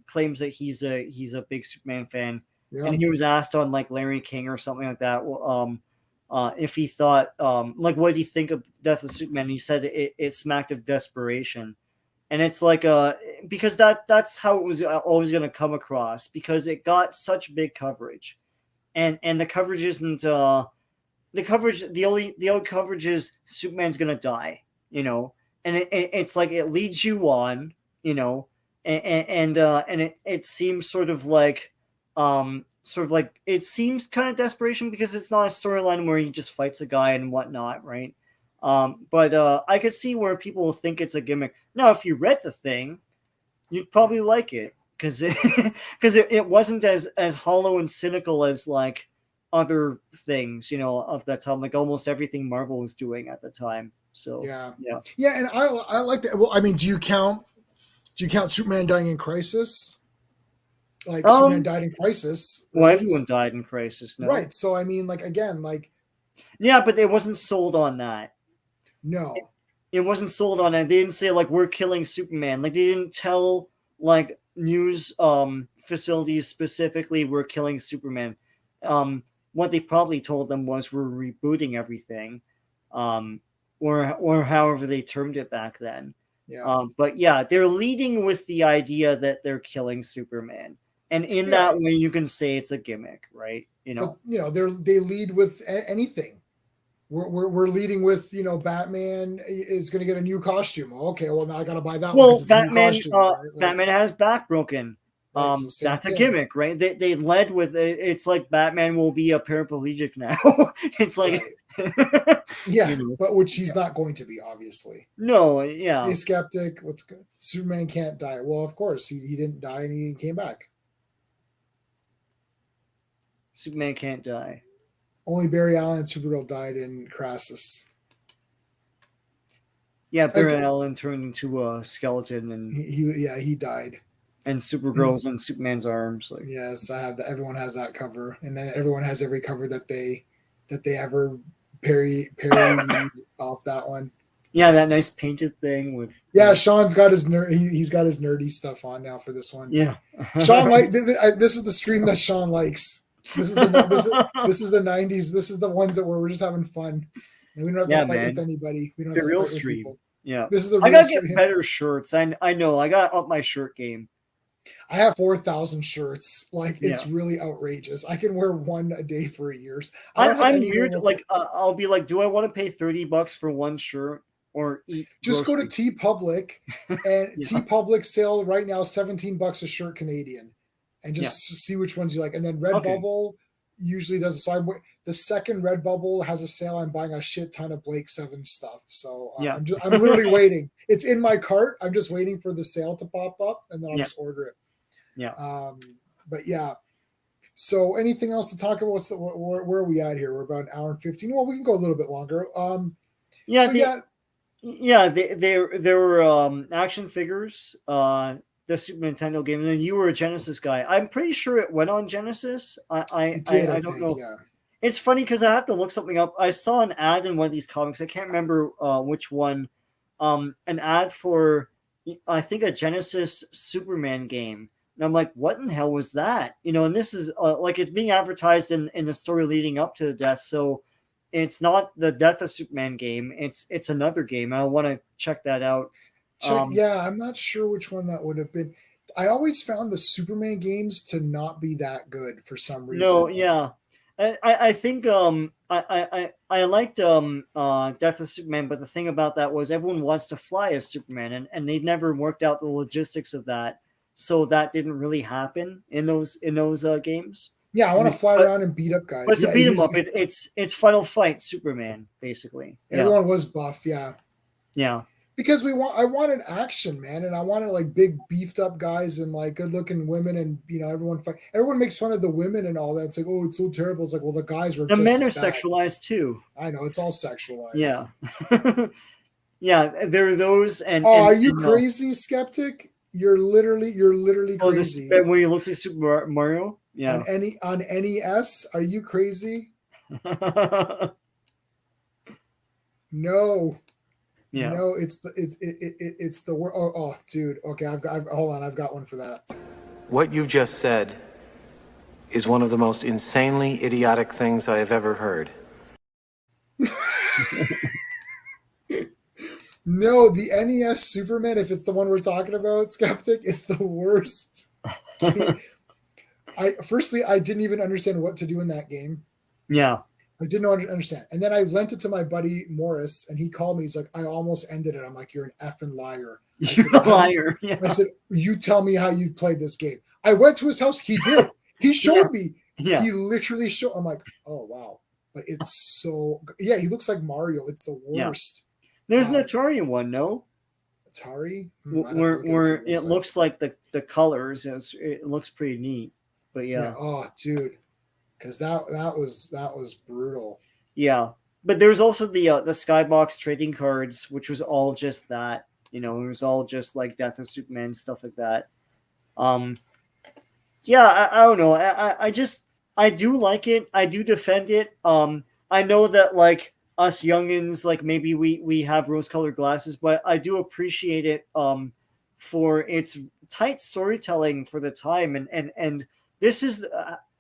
claims that he's a big Superman fan, and he was asked on like Larry King or something like that. If he thought like what did he think of Death of Superman? He said it smacked of desperation. And it's like because that's how it was always going to come across, because it got such big coverage, and the coverage isn't the only coverage is Superman's going to die, you know, and it's like it leads you on, you know, and it seems sort of like it seems kind of desperation, because it's not a storyline where he just fights a guy and whatnot, right? But I could see where people will think it's a gimmick. Now, if you read the thing, you'd probably like it, because it wasn't as hollow and cynical as like other things, you know, of that time, like almost everything Marvel was doing at the time. So yeah, and I like that. Well, I mean, do you count Superman dying in Crisis? Like Superman died in Crisis. Right? Well, everyone died in Crisis, no? Right. So I mean, like again, like yeah, but it wasn't sold on that. No. It wasn't sold on it. They didn't say like we're killing Superman. Like they didn't tell like news facilities specifically we're killing Superman. What they probably told them was we're rebooting everything, or however they termed it back then. Yeah. But yeah, they're leading with the idea that they're killing Superman, and in that way, you can say it's a gimmick, right? You know, but, you know, they lead with anything. We're leading with, you know, Batman is going to get a new costume. Okay, well now I got to buy that one. Well, Batman, Batman has back broken. Right, so that's a gimmick, right? They led with it's like Batman will be a paraplegic now. It's like Yeah, You know? but which he's not going to be, obviously. No, Hey, yeah. skeptic, what's good? Superman can't die. Well, of course, he didn't die and he came back. Superman can't die. Only Barry Allen and Supergirl died in Crisis. Yeah, Like, Barry Allen turned into a skeleton, he died. and Supergirl's in Superman's arms. Like, Yes, I have that. Everyone has that cover, and then everyone has every cover that they ever parodied off that one. yeah, that nice painted thing with. Yeah, Sean's got his he's got his nerdy stuff on now for this one. Yeah. Sean this is the stream that Sean likes. This is the 90s. This is the ones that we're just having fun. And we don't have to Yeah, fight with man. anybody. We don't The have to real fight with stream. people. Yeah. This is the I real gotta get stream. better shirts. I know. I got up my shirt game. I have 4,000 shirts. Like, it's Yeah. really outrageous. I can wear one a day for years. I'm weird. Like, I'll be like, do I want to pay $30 for one shirt or eat? Just go to groceries? TeePublic, and Yeah. TeePublic sale right now, $17 a shirt Canadian, and just see which ones you like. And then Redbubble usually does it. So the second Redbubble has a sale. I'm buying a shit ton of Blake 7 stuff. So Yeah. I'm literally waiting. It's in my cart. I'm just waiting for the sale to pop up, and then I'll just order it. Yeah. But yeah. So anything else to talk about? Where are we at here? We're about an hour and 15. Well, we can go a little bit longer. Yeah. So yeah. There were action figures. The Super Nintendo game, and then you were a Genesis guy. I'm pretty sure it went on Genesis. I don't know. Yeah. It's funny because I have to look something up. I saw an ad in one of these comics. I can't remember which one. An ad for, I think, a Genesis Superman game. And I'm like, what in the hell was that? And this is like, it's being advertised in the story leading up to the death. So it's not the Death of Superman game. It's another game. I want to check that out. I'm not sure which one that would have been. I always found the Superman games to not be that good for some reason. No, yeah. I think I liked Death of Superman, but the thing about that was everyone wants to fly as Superman, and they never worked out the logistics of that, so that didn't really happen in those games. Yeah, I want to fly around and beat up guys. But to beat them up, it's Final Fight Superman, basically. Everyone was buff, yeah. Yeah. Because I wanted action, man, and I wanted like big beefed up guys and like good looking women, and everyone makes fun of the women and all that. It's like, oh, it's so terrible. It's like, well, the guys were. The men are sexualized too. I know, it's all sexualized. Yeah. Yeah, there are those. And are you crazy, skeptic? You're literally crazy. When he looks like Super Mario. Yeah. On NES, are you crazy? No. Yeah. No, it's the word. Oh, dude. Okay, hold on. I've got one for that. What you just said is one of the most insanely idiotic things I have ever heard. No, the NES Superman, if it's the one we're talking about, skeptic, it's the worst. I didn't even understand what to do in that game. Yeah. I didn't understand. And then I lent it to my buddy Morris, and he called me. He's like, I almost ended it. I'm like, you're an effing liar. You're a liar. Yeah. I said, you tell me how you played this game. I went to his house. He did. He showed me. Yeah. He literally showed. I'm like, oh, wow. But it's so. Yeah, he looks like Mario. It's the worst. Yeah. There's an Atari one, no? Atari? Where it looks like the colors. It looks pretty neat. But yeah. Oh, dude. Because that was brutal. Yeah, but there's also the Skybox trading cards, which was all just that. It was all just like Death of Superman, stuff like that. Yeah, I don't know. I do like it. I do defend it. I know that like us youngins, like maybe we have rose-colored glasses, but I do appreciate it for its tight storytelling for the time, and this is.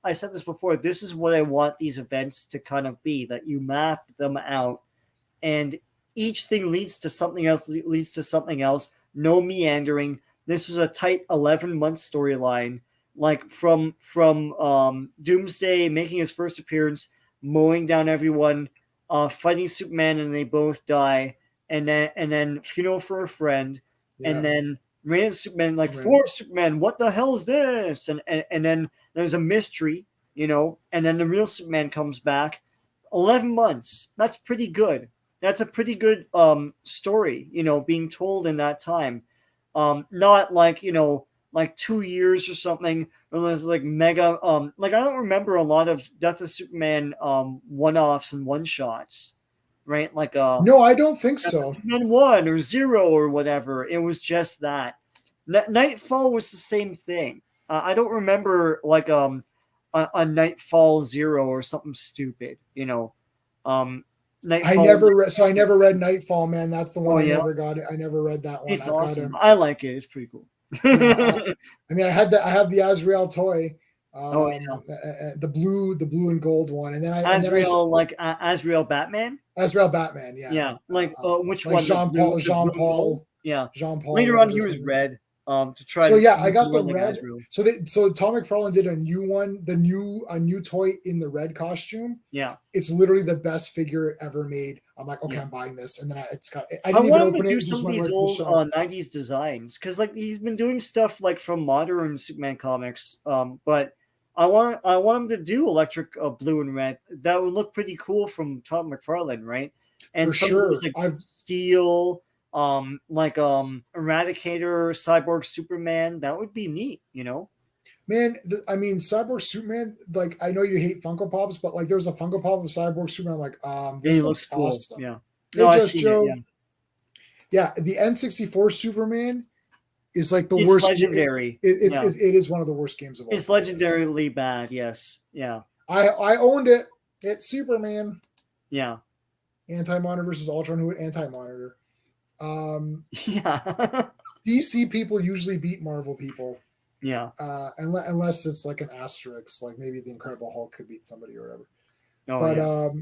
I said this before, this is what I want these events to kind of be, that you map them out and each thing leads to something else, no meandering. This was a tight 11-month storyline, like from Doomsday making his first appearance, mowing down everyone, fighting Superman and they both die, and then funeral for a friend, and then Reign of Superman, like for Superman, what the hell is this? And then there's a mystery, and then the real Superman comes back, 11 months. That's pretty good. That's a pretty good story, being told in that time. Not like, like 2 years or something. Or there's like mega, like I don't remember a lot of Death of Superman one-offs and one-shots, right? Like No, I don't think so. Superman 1 or 0 or whatever. It was just that. Nightfall was the same thing. I don't remember like a Nightfall 0 or something stupid, Nightfall, I never read Nightfall, man. That's the one never got it. I never read that one. It's awesome. I like it. It's pretty cool. I mean, I have the Azrael toy. The blue and gold one, and then Azrael Batman. Azrael Batman, yeah. Yeah, which like one? Jean Paul. Yeah, Jean Paul. Later on, he was red. To try. So yeah, I got the like red. Azrael. So Tom McFarlane did a new one, a new toy in the red costume. Yeah, it's literally the best figure ever made. I'm like, okay, I'm buying this, and then I didn't even open to do it. some of these old 90s designs because like he's been doing stuff like from modern Superman comics. But I want him to do electric blue and red. That would look pretty cool from Tom McFarlane, right? And for sure, like Steel. Eradicator, Cyborg Superman, that would be neat, Man, I mean, Cyborg Superman, like, I know you hate Funko Pops, but like, there's a Funko Pop of Cyborg Superman. I'm like, this looks cool. Awesome. Yeah. No, I see it, yeah. The N64 Superman is like the worst. Legendary. It is one of the worst games of all. It's legendarily bad. Yes. Yeah. I owned it. It's Superman. Yeah. Anti-Monitor versus Ultron, who would Anti-Monitor. Yeah. DC people usually beat Marvel people. Yeah. Unless it's like an asterisk, like maybe the Incredible Hulk could beat somebody or whatever.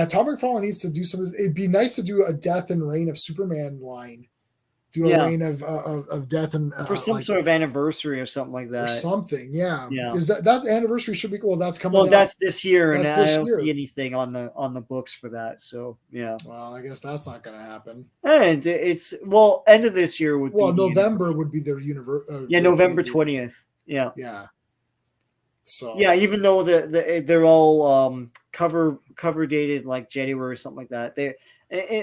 Tom McFarlane needs to do something. It'd be nice to do a Death and Reign of Superman line. Do a reign of death and for some sort of anniversary or something like that. Or something, yeah. Yeah. Is that anniversary should be cool? That's coming. Well, that's this year, and I don't see anything on the books for that. So yeah. Well, I guess that's not going to happen. And it's end of this year would. Well, November would be their universe. November 20th. Yeah. Yeah. So yeah, even though they're all cover dated like January or something like that,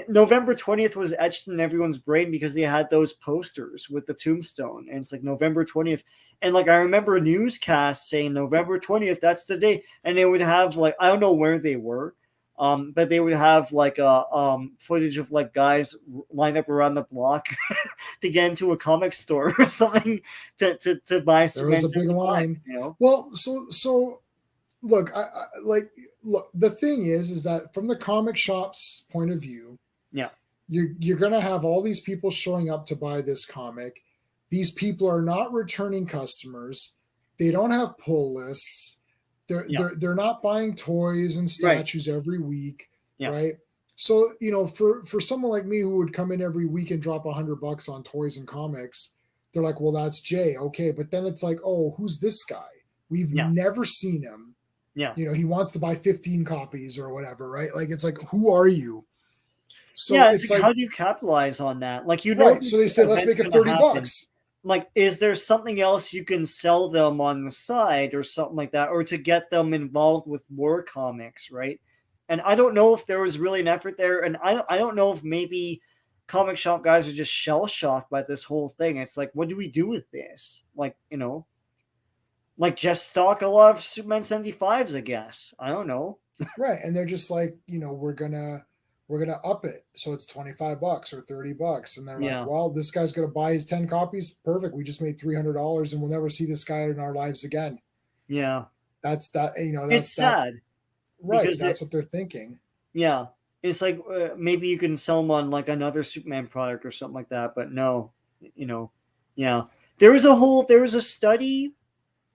November 20th was etched in everyone's brain because they had those posters with the tombstone, and it's like November 20th, and like I remember a newscast saying November 20th, that's the day, and they would have like I don't know where they were, but they would have like footage of like guys lined up around the block to get into a comic store or something to buy. There was a big line, Well, so look, look. The thing is that from the comic shop's point of view, you're gonna have all these people showing up to buy this comic. These people are not returning customers. They don't have pull lists. They're not buying toys and statues every week, right? So for someone like me who would come in every week and drop $100 on toys and comics, they're like, well, that's Jay, okay. But then it's like, oh, who's this guy? We've never seen him. Yeah, he wants to buy 15 copies or whatever, right? Like it's like, who are you? So it's like how do you capitalize on that? Like so they said let's make it $30. Like, is there something else you can sell them on the side or something like that, or to get them involved with more comics, right? And I don't know if there was really an effort there, and I don't know if maybe comic shop guys are just shell shocked by this whole thing. It's like, what do we do with this? Like, like just stock a lot of Superman 75s, I guess. I don't know. Right, and they're just like, we're gonna up it so it's $25 or $30, and they're like, well, this guy's gonna buy his 10 copies. Perfect. We just made $300, and we'll never see this guy in our lives again. Yeah, that's that. That's it's sad, right? That's what they're thinking. Yeah, it's like maybe you can sell them on like another Superman product or something like that, but no, yeah. There was a study.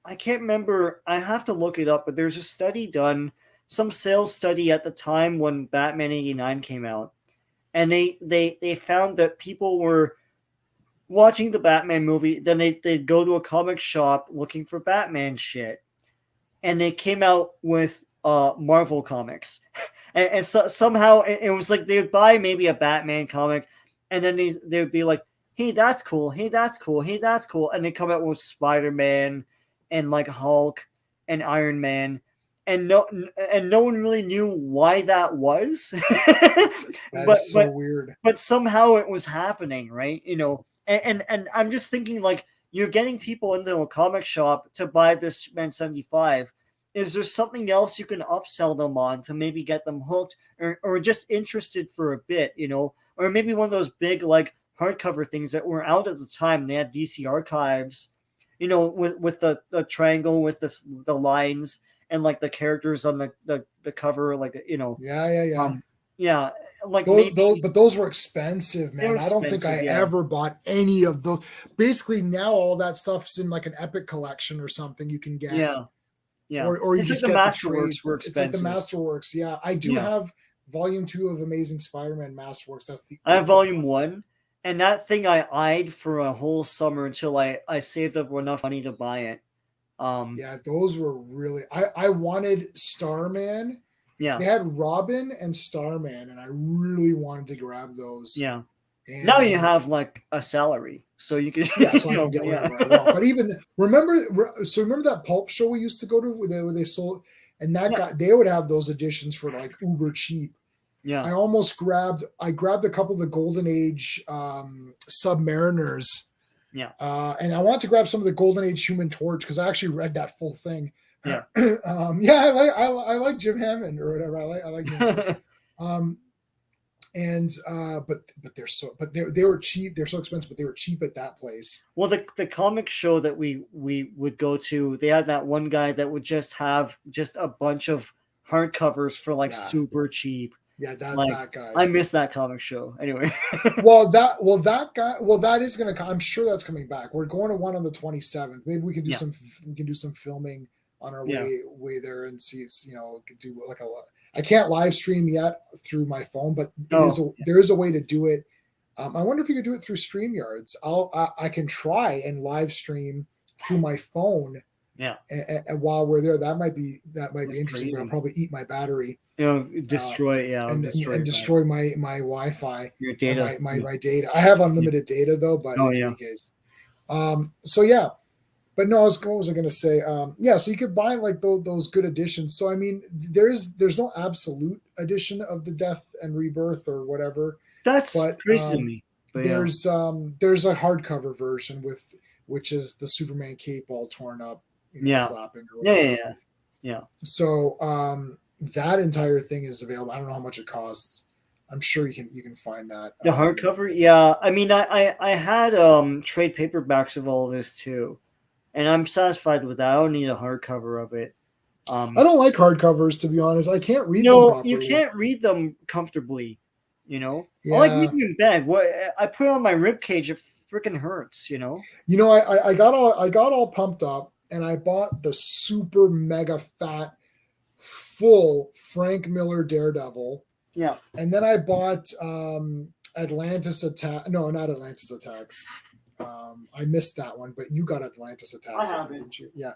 I can't remember. I have to look it up, but there's a study done. Some sales study at the time when Batman 89 came out, and they found that people were watching the Batman movie, then they'd go to a comic shop looking for Batman shit, and they came out with Marvel comics, and so somehow it was like they'd buy maybe a Batman comic, and then they'd be like, hey, that's cool, hey, that's cool, hey, that's cool, and they come out with Spider-Man and like Hulk and Iron Man. and no one really knew why that was. That but is so weird. But somehow it was happening, right? And I'm just thinking, like, you're getting people into a comic shop to buy this Superman 75. Is there something else you can upsell them on to maybe get them hooked or just interested for a bit, or maybe one of those big, like, hardcover things that were out at the time. They had DC Archives, with the triangle with the lines and like the characters on the cover, like, Yeah. yeah, like But those were expensive, man. I don't think I ever bought any of those. Basically, now all that stuff's in like an Epic collection or something you can get. Yeah. Or you it's just like get the the trades. Masterworks were It's like the expensive. Masterworks. Yeah, I do have Volume 2 of Amazing Spider-Man Masterworks. I have Volume 1, and that thing I eyed for a whole summer until I saved up enough money to buy it. Yeah, those were really. I wanted Starman. Yeah. They had Robin and Starman, and I really wanted to grab those. Yeah. And now you have like a salary, so you can. Yeah, so I can get whatever I want. But even remember that pulp show we used to go to where they sold, and they would have those editions for like uber cheap. Yeah. I grabbed a couple of the Golden Age Submariners. Yeah. And I wanted to grab some of the Golden Age Human Torch because I actually read that full thing. Yeah. I like Jim Hammond or whatever. I like Jim. But they were cheap. They're so expensive, but they were cheap at that place. Well, the comic show that we would go to, they had that one guy that would just have just a bunch of hardcovers for like super cheap. Yeah, that's like, that guy. I miss that comic show. Anyway. that is gonna. I'm sure that's coming back. We're going to one on the 27th. Maybe we can do some. We can do some filming on our way there and see. Could do like I can't live stream yet through my phone, but there is a way to do it. I wonder if you could do it through StreamYards. I can try and live stream through my phone. Yeah. And while we're there, that might be interesting. But I'll probably eat my battery. Destroy destroy my Wi-Fi. Your data. My data. I have unlimited data though, but in any case. So yeah. But no, what was I going to say? So you could buy like those good editions. So I mean, there's no absolute edition of the Death and Rebirth or whatever. That's crazy to me. There's a hardcover version which is the Superman cape all torn up, flapping or whatever. Yeah. So that entire thing is available. I don't know how much it costs. I'm sure you can find that. The hardcover, yeah. I mean, I had trade paperbacks of all this too. And I'm satisfied with that. I don't need a hardcover of it. I don't like hardcovers, to be honest. I can't read them properly. You can't read them comfortably, Yeah. I like reading in bed. I put it on my rib cage, it freaking hurts, I got all pumped up and I bought the super mega fat full Frank Miller Daredevil. Yeah. And then I bought Atlantis Attack. No, not Atlantis Attacks. I missed that one, but you got Atlantis Attacks, didn't you? Yeah.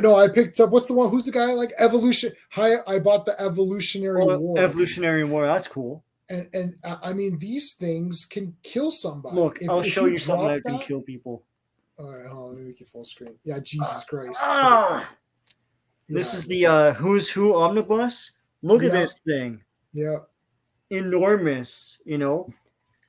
No, I picked up. What's the one? Who's the guy? Like Evolution. I bought the Evolutionary War. Evolutionary War. That's cool. And I mean, these things can kill somebody. Look, I'll show you something that can kill people. All right, hold on, let me make you full screen. Yeah, Jesus Christ. This is the Who's Who omnibus. Look at this thing. Yeah. Enormous,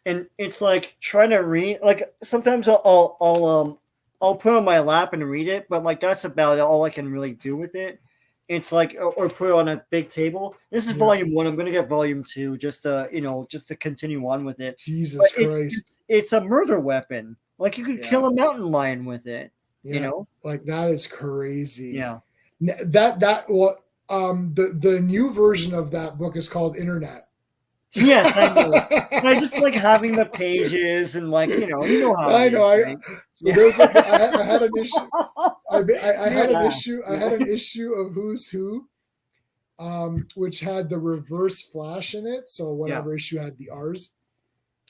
and it's like trying to read. Like sometimes I'll put it on my lap and read it, but like that's about all I can really do with it. It's like or put it on a big table. This is volume 1. I'm gonna get volume 2 just to continue on with it. Jesus Christ! It's a murder weapon. Like you could kill a mountain lion with it. Like that is crazy. Yeah. The new version of that book is called Internet. Yes, I know. I just like having the pages and like how I know. So there's like I had an issue. I had an issue of Who's Who, which had the Reverse Flash in it. So whatever issue had the R's,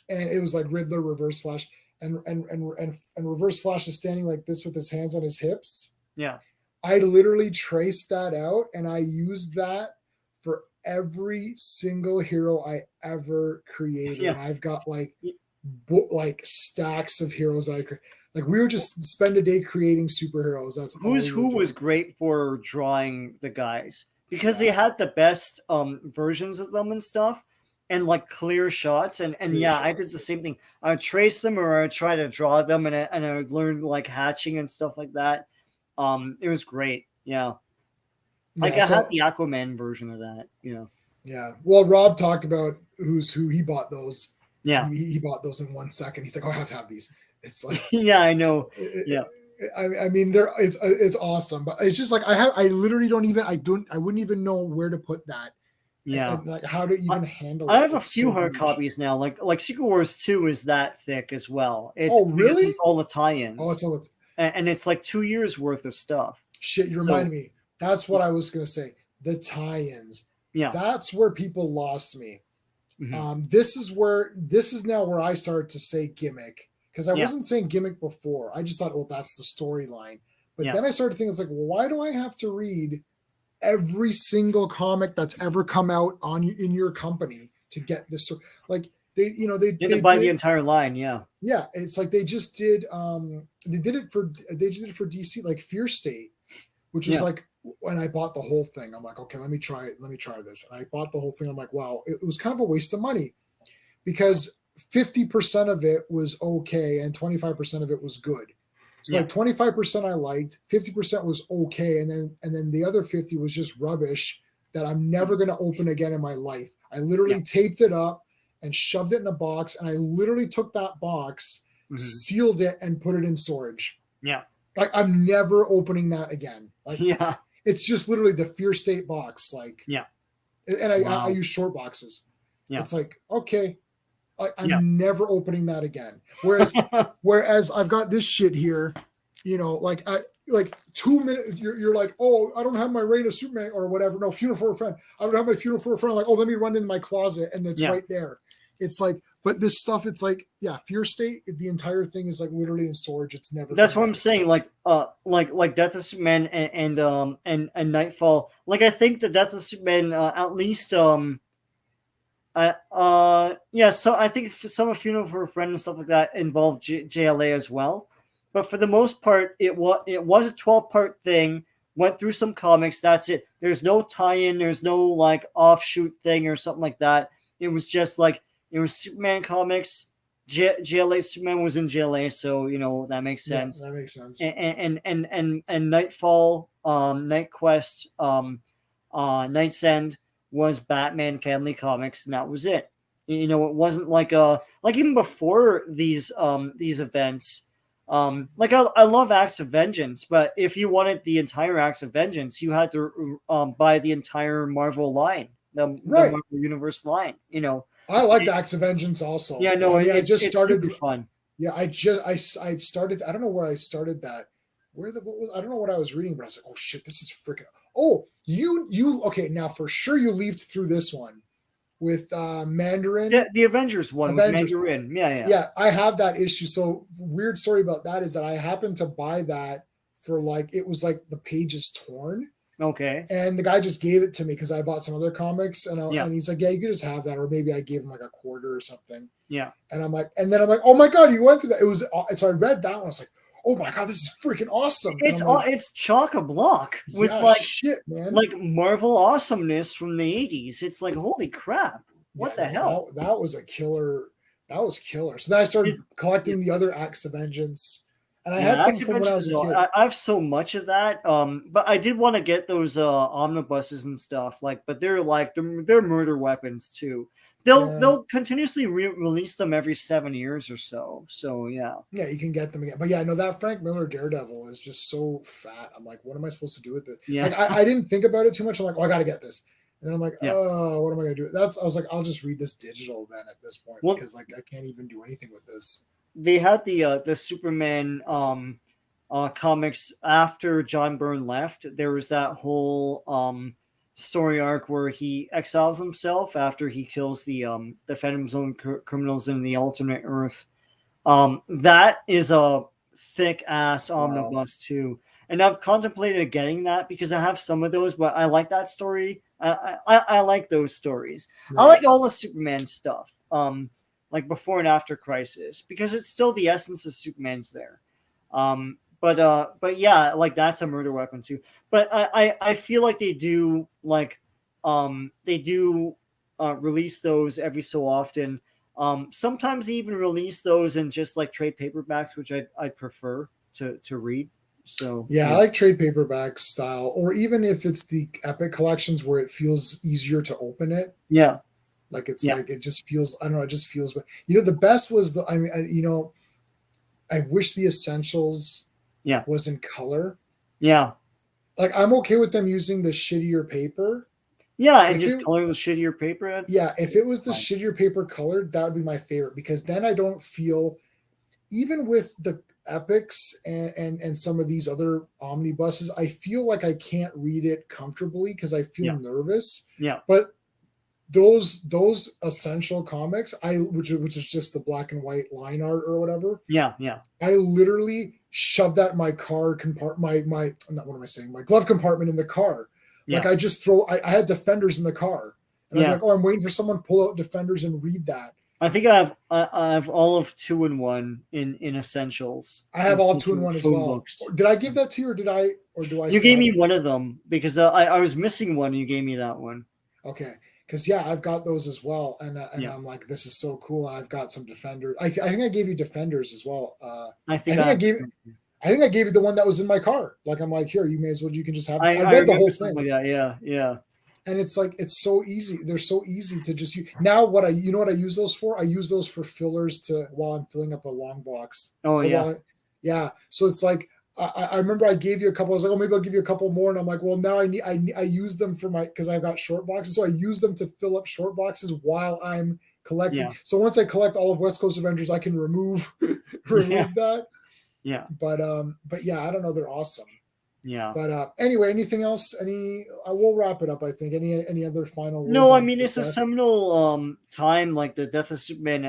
and it was like Riddler, Reverse Flash, and Reverse Flash is standing like this with his hands on his hips. Yeah, I literally traced that out, and I used that for every single hero I ever created. And I've got like like stacks of heroes that like we would just spend a day creating superheroes. That's Who's all we Who would do. was great for drawing the guys because they had the best versions of them and stuff, and like clear shots. And Clear yeah, I did shots. the same thing. I would trace them or I would try to draw them, and I would learn like hatching and stuff like that. It was great. Yeah. Like I had the Aquaman version of that. Yeah. Yeah. Well, Rob talked about who he bought those. Yeah. He bought those in 1 second. He's like, oh, I have to have these. It's like, yeah, I know. Yeah. I mean, it's awesome, but it's just like I literally I wouldn't even know where to put that. Yeah. And like how to even handle I it. have a It's few so hard huge. copies now. Like Secret Wars 2 is that thick as well. It's really? all the tie-ins. Oh, it's all the and it's like 2 years worth of stuff. shit. You reminded me. That's what I was gonna say. The tie-ins. Yeah. That's where people lost me. Mm-hmm. This is now where I started to say gimmick, because I wasn't saying gimmick before. I just thought, oh, that's the storyline. But then I started thinking, it's like, well, why do I have to read every single comic that's ever come out in your company to get this? Like they buy the entire line. Yeah. It's like they just did. They did it for DC, like Fear State, which was like when I bought the whole thing. I'm like, okay, let me try it. Let me try this. And I bought the whole thing. I'm like, wow, it was kind of a waste of money because 50% of it was okay and 25% of it was good. So like 25% I liked, 50% was okay, and then the other 50 was just rubbish that I'm never going to open again in my life. I literally taped it up and shoved it in a box, and I literally took that box, sealed it, and put it in storage. Yeah. Like I'm never opening that again. Like it's just literally the Fear State box. Like and I use short boxes. Yeah. It's like, okay, I'm never opening that again. Whereas I've got this shit here, like 2 minutes, you're like, oh, I don't have my Reign of Superman or whatever. No, Funeral for a Friend. I don't have my Funeral for a Friend. Like, oh, let me run into my closet, and it's right there. It's like, but this stuff, it's like, Fear State, the entire thing is like literally in storage. It's never. That's what I'm saying. Like Death of Superman and Nightfall. Like I think the Death of Superman at least so I think some of Funeral for a Friend and stuff like that involved JLA as well, but for the most part it was a 12-part thing, went through some comics, that's it. There's no tie-in, there's no like offshoot thing or something like that. It was just like it was Superman comics. JLA Superman was in JLA, so that makes sense. That makes sense. And Nightfall, Night Quest, Night's End was Batman Family Comics, and that was it. It wasn't like even before these events. Like I love Acts of Vengeance, but if you wanted the entire Acts of Vengeance, you had to buy the entire Marvel line, the Marvel Universe line. I liked Acts of Vengeance also. Yeah, no, I just started. Super fun. Yeah, I started. I don't know where I started that. I don't know what I was reading, but I was like, oh shit, this is freaking. Oh, you okay? Now for sure you leafed through this one with Mandarin. The Avengers one with Mandarin. Yeah. I have that issue. So weird story about that is that I happened to buy that for it was like the pages torn. Okay. And the guy just gave it to me because I bought some other comics, and he's like, yeah, you could just have that, or maybe I gave him like a quarter or something. Yeah. And I'm like, oh my god, you went through that. It was so I read that one. I was like, oh my god, this is freaking awesome. It's chock-a-block with shit, man. Like Marvel awesomeness from the 80s. It's like, holy crap. What the hell? That was a killer. That was killer. So then I started collecting the other Acts of Vengeance. And I had some from when I was a kid. I have so much of that. But I did want to get those omnibuses and stuff. But they're murder weapons too. They'll continuously release them every 7 years or so. So yeah. Yeah, you can get them again. But yeah, I know that Frank Miller Daredevil is just so fat. I'm like, what am I supposed to do with this? Yeah. I didn't think about it too much. I'm like, oh, I gotta get this. And then I'm like, oh, what am I gonna do? I was like, I'll just read this digital then at this point, because I can't even do anything with this. They had the Superman comics after John Byrne left. There was that whole story arc where he exiles himself after he kills the Phantom Zone criminals in the alternate Earth. That is a thick ass omnibus too, and I've contemplated getting that because I have some of those, but I like that story. I like those stories. Right. I like all the Superman stuff. like before and after Crisis, because it's still the essence of Superman's there. But yeah, like that's a murder weapon too. But I feel like they do release those every so often. Sometimes they even release those in just like trade paperbacks, which I prefer to read. So yeah, I like trade paperback style, or even if it's the epic collections where it feels easier to open it. yeah, Like it's yeah, like it just feels. I don't know. It just feels. The best was the. I mean, I wish the Essentials yeah, was in color. yeah, Like I'm okay with them using the shittier paper. yeah, and If just it, color the shittier paper. if it was the fine. shittier paper colored, that would be my favorite, because then I don't feel, even with the epics and some of these other omnibuses, I feel like I can't read it comfortably because I feel Yeah. nervous. Yeah, But those essential comics, which is just the black and white line art or whatever, yeah, yeah, I literally shoved that in my car compartment, my not what am I saying, my glove compartment in the car. Like yeah, I just I had Defenders in the car, and I'm yeah. like, oh, I'm waiting for someone to pull out Defenders and read that. I think I have all of 2-in-1 in Essentials. I have all two in Essential one as phone well. books. Did I give that to you, or do I You still gave have me it? one of them because I was missing one. You gave me that one. Okay, because yeah, I've got those as well, and Yeah, I'm like, this is so cool. I've got some Defenders. I think I gave you Defenders as well. I I think think I I gave I think I gave you the one that was in my car. Like I'm like, here, you can just have. I I read the remember whole something thing, like that. Yeah, yeah, and it's like it's so easy. They're so easy to just use. Now, what I use those for? I use those for fillers to while I'm filling up a long box. oh Or yeah, yeah. So it's like I remember I gave you a couple. I was like, oh, maybe I'll give you a couple more, and I'm like, well, now I use them for because I've got short boxes, so I use them to fill up short boxes while I'm collecting. yeah, So once I collect all of West Coast Avengers, I can remove yeah, remove that. yeah, But yeah, I don't know. They're awesome. yeah. But anyway, anything else? We'll wrap it up. I think. Any other final words No, I on mean his it's a death? seminal time, like the death of Superman.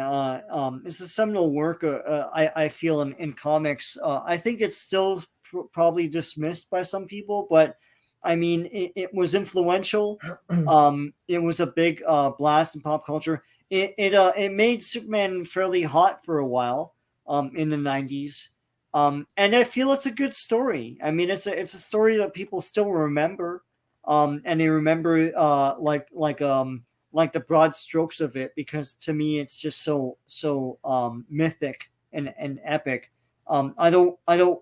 It's a seminal work. I feel in comics. I think it's still probably dismissed by some people, but I mean it was influential. It was a big blast in pop culture. It made Superman fairly hot for a while. In the '90s. And I feel it's a good story. I mean, it's a story that people still remember, and they remember like the broad strokes of it, because to me it's just so mythic and epic. I don't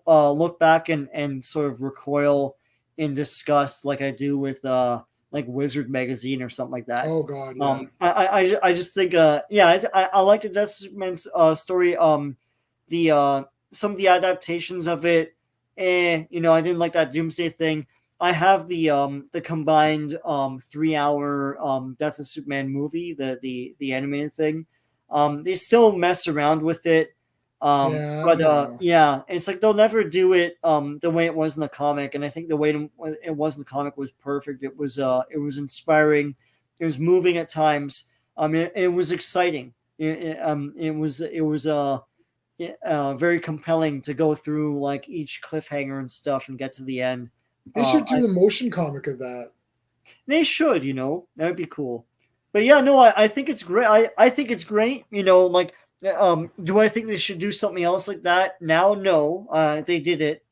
look back and sort of recoil in disgust like I do with like Wizard magazine or something like that. Oh God, yeah. I just think yeah, I like the Death of Superman's story. The Some of the adaptations of it, I didn't like that Doomsday thing. I have the combined 3 hour Death of Superman movie, the animated thing. They still mess around with it. Yeah, I But don't know. yeah, it's like they'll never do it the way it was in the comic, and I think the way it was in the comic was perfect. It was inspiring, it was moving at times. It was exciting. It was very compelling to go through like each cliffhanger and stuff and get to the end. They should do I, the motion comic of that. they should, that would be cool. But yeah, no, I think it's great. I think it's great. Like, do I think they should do something else like that now? No, they did it.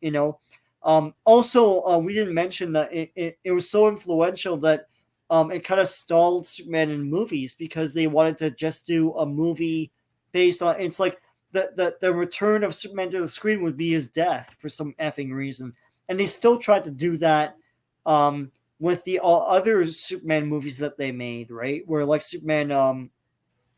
Also, we didn't mention that it was so influential that it kind of stalled Superman in movies because they wanted to just do a movie based on. It's like the return of Superman to the screen would be his death for some effing reason, and they still tried to do that. With the other Superman movies that they made, right? Where like Superman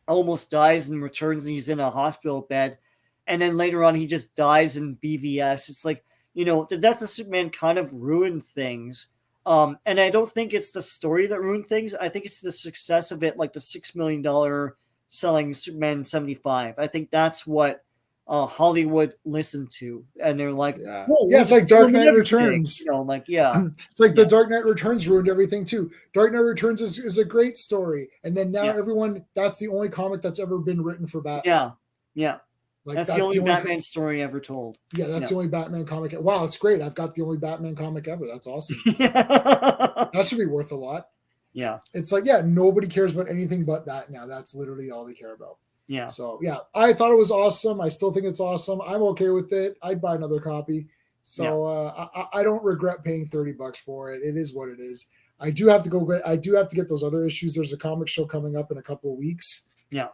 almost dies and returns and he's in a hospital bed, and then later on he just dies in BVS. It's like, the death of Superman kind of ruined things. And I don't think it's the story that ruined things. I think it's the success of it, like the $6 million selling Superman 75. I think that's what Hollywood listened to, and they're like, Yeah, "Whoa, yeah. we It's just like Dark ruined Knight everything." Returns. Like, yeah, It's like the yeah, Dark Knight Returns ruined everything too. Dark Knight Returns is a great story, and then now yeah, everyone, that's the only comic that's ever been written for Batman. yeah, yeah. Like That's the that's only the only Batman story ever told. yeah, that's Yeah. the only Batman comic. Wow, it's great. I've got the only Batman comic ever. That's awesome. yeah. That should be worth a lot. Yeah. It's like, yeah, nobody cares about anything but that now. That's literally all they care about. Yeah. So yeah, I thought it was awesome. I still think it's awesome. I'm okay with it. I'd buy another copy. So I don't regret paying $30 for it. It is what it is. I do have to go. I do have to get those other issues. There's a comic show coming up in a couple of weeks. Yeah.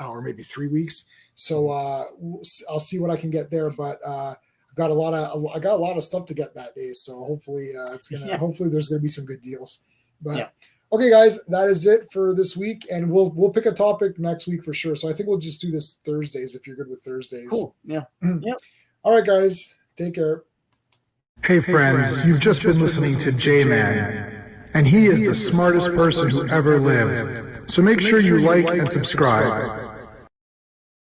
Or maybe 3 weeks. So I'll see what I can get there. But I got a lot of stuff to get that day. So hopefully hopefully there's gonna be some good deals. But okay, guys, that is it for this week, and we'll pick a topic next week for sure. So I think we'll just do this Thursdays if you're good with Thursdays. Cool. Yeah. Yep. All right, guys, take care. Hey friends, you've just been listening to J-Man, and he is the smartest person who ever lived. So make sure you like and subscribe.